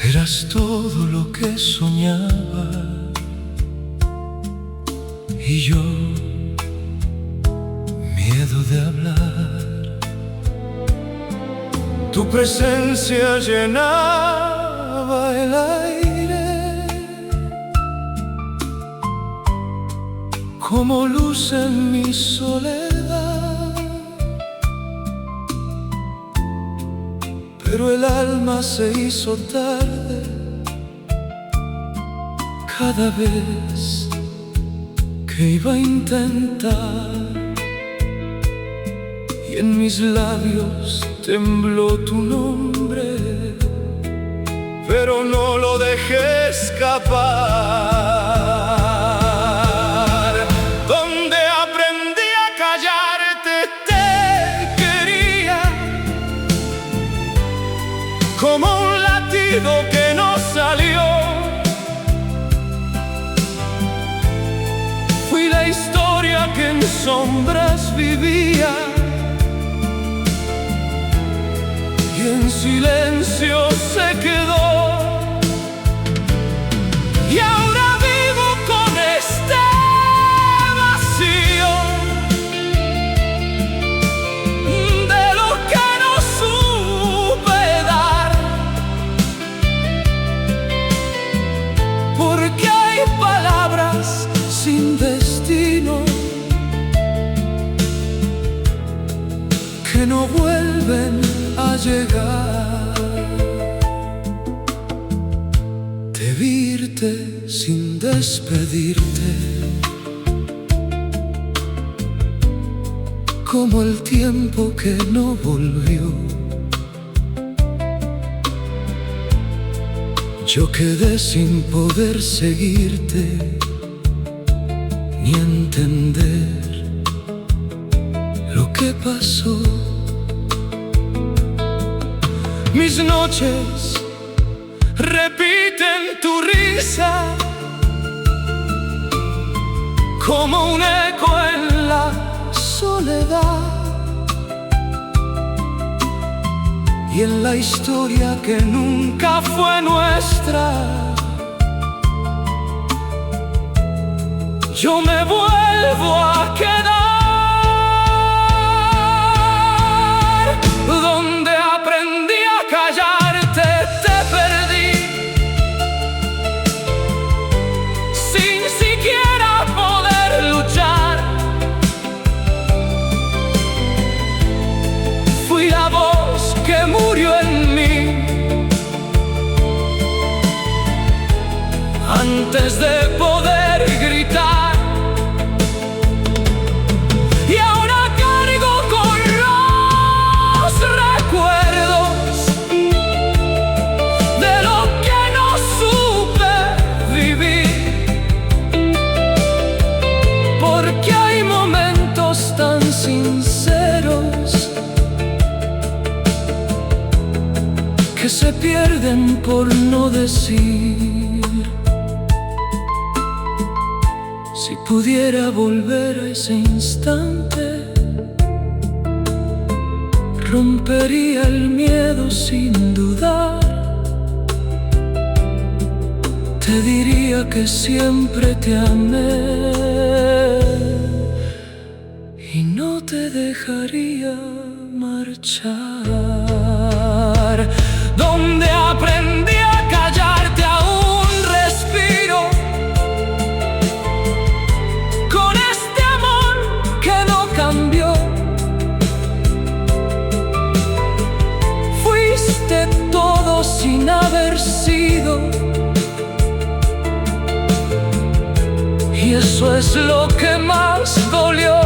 Eras todo lo que soñaba y yo, miedo de hablar. Tu presencia llenaba el aire como luz en mi soledad, pero el alma se hizo tarde cada vez que iba a intentar, y en mis labios tembló tu nombre, pero no lo dejé escapar. Como un latido que no salió, fui la historia que en sombras vivía y en silencio se quedó. Y ahora vivo con este vacío de lo que no supe dar, porque hay palabras sin destino que no vuelven a llegar. Te vi irte sin despedirte, como el tiempo que no volvió. Yo quedé sin poder seguirte ni entender lo que pasó. Mis noches repiten tu risa como un eco en la soledad, y en la historia que nunca fue nuestra, yo me vuelvo a quedar. Donde aprendí a callarte, te perdí, sin siquiera poder luchar. Fui la voz que murió en mí antes de poder gritar, y ahora cargo con los recuerdos de lo que no supe vivir, porque hay momentos tan sinceros que se pierden por no decir. Si pudiera volver a ese instante, rompería el miedo sin dudar. Te diría que siempre te amé y no te dejaría marchar. Donde aprendí a callarte a un respiro, con este amor que no cambió. Fuiste todo sin haber sido, y eso es lo que más dolió.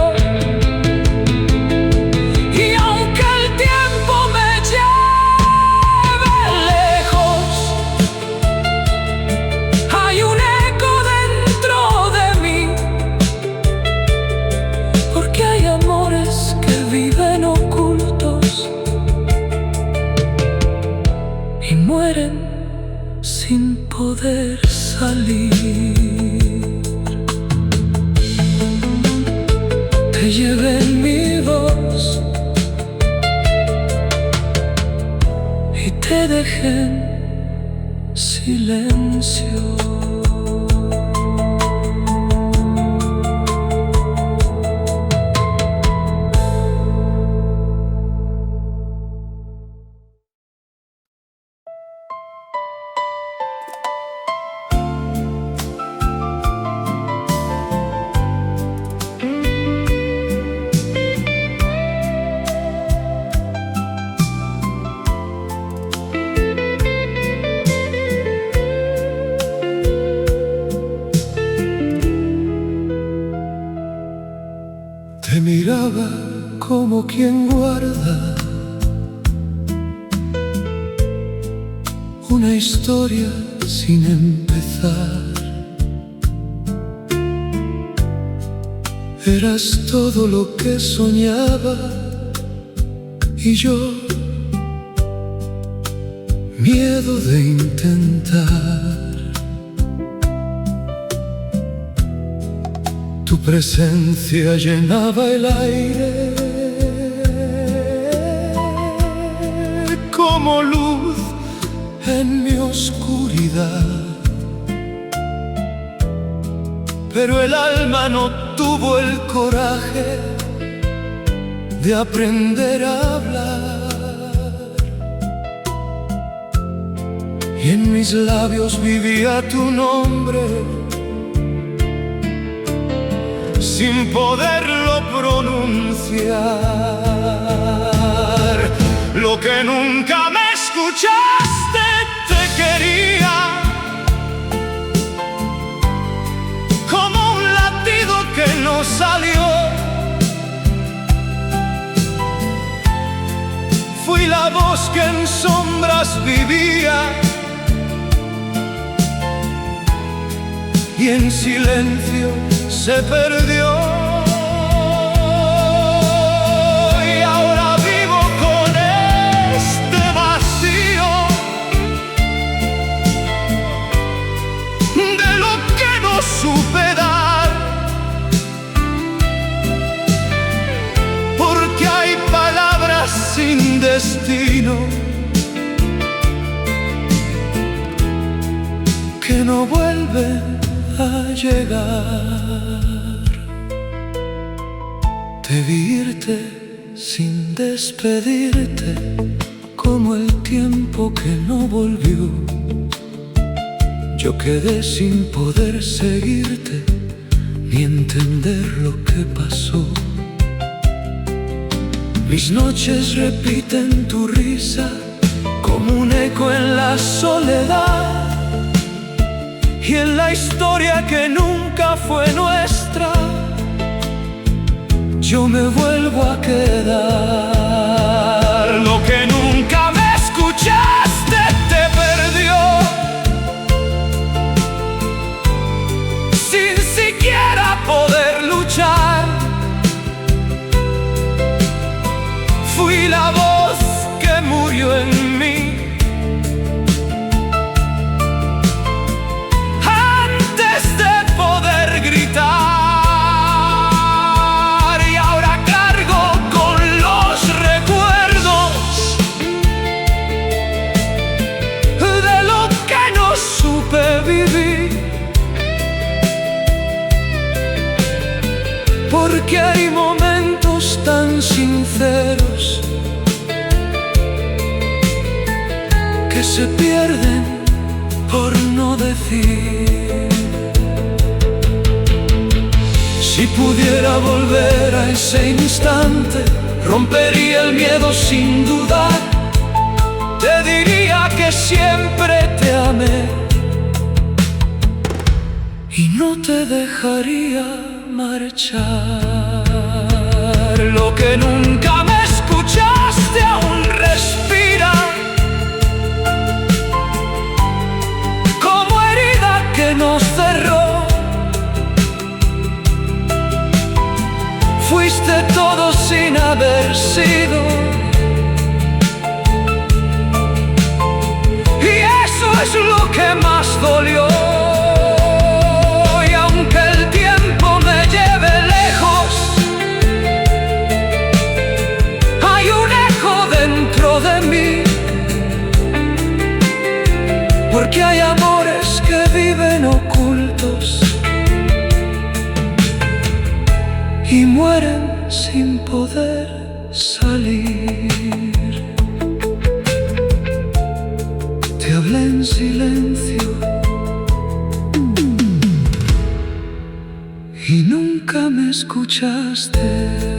Mueren sin poder salir. Te llevé en mi voz y te dejé en silencio. Te miraba como quien guarda una historia sin empezar. Eras todo lo que soñaba y yo, miedo de intentar. Tu presencia llenaba el aire como luz en mi oscuridad, pero el alma no tuvo el coraje de aprender a hablar, y en mis labios vivía tu nombre sin poderlo pronunciar. lo que nunca me escuchaste. Te quería como un latido que no salió. Fui la voz que en sombras vivía y en silencio se perdió. Y ahora vivo con este vacío de lo que no supe dar, porque hay palabras sin destino que no vuelven a llegar. De irte sin despedirte, como el tiempo que no volvió. Yo quedé sin poder seguirte, ni entender lo que pasó. Mis noches repiten tu risa como un eco en la soledad, y en la historia que nunca fue nuestra yo me vuelvo a quedar. Lo que nunca me escuchaste te perdió, sin siquiera poder luchar. Fui la voz que murió en mí antes de poder gritar, y ahora cargo con los recuerdos de lo que no supe vivir, porque hay momentos tan sinceros que se pierden por no decir. Si pudiera volver a ese instante, rompería el miedo sin dudar. Te diría que siempre te amé y no te dejaría marchar. Lo que nunca me escuchaste aún respira como herida que nos cerró. Fuiste todo sin haber sido, y eso es lo que más dolió. Y aunque el tiempo me lleve lejos, hay un eco dentro de mí, porque hay amores que viven ocultos y mueren sin poder salir. Te hablé en silencio y nunca me escuchaste.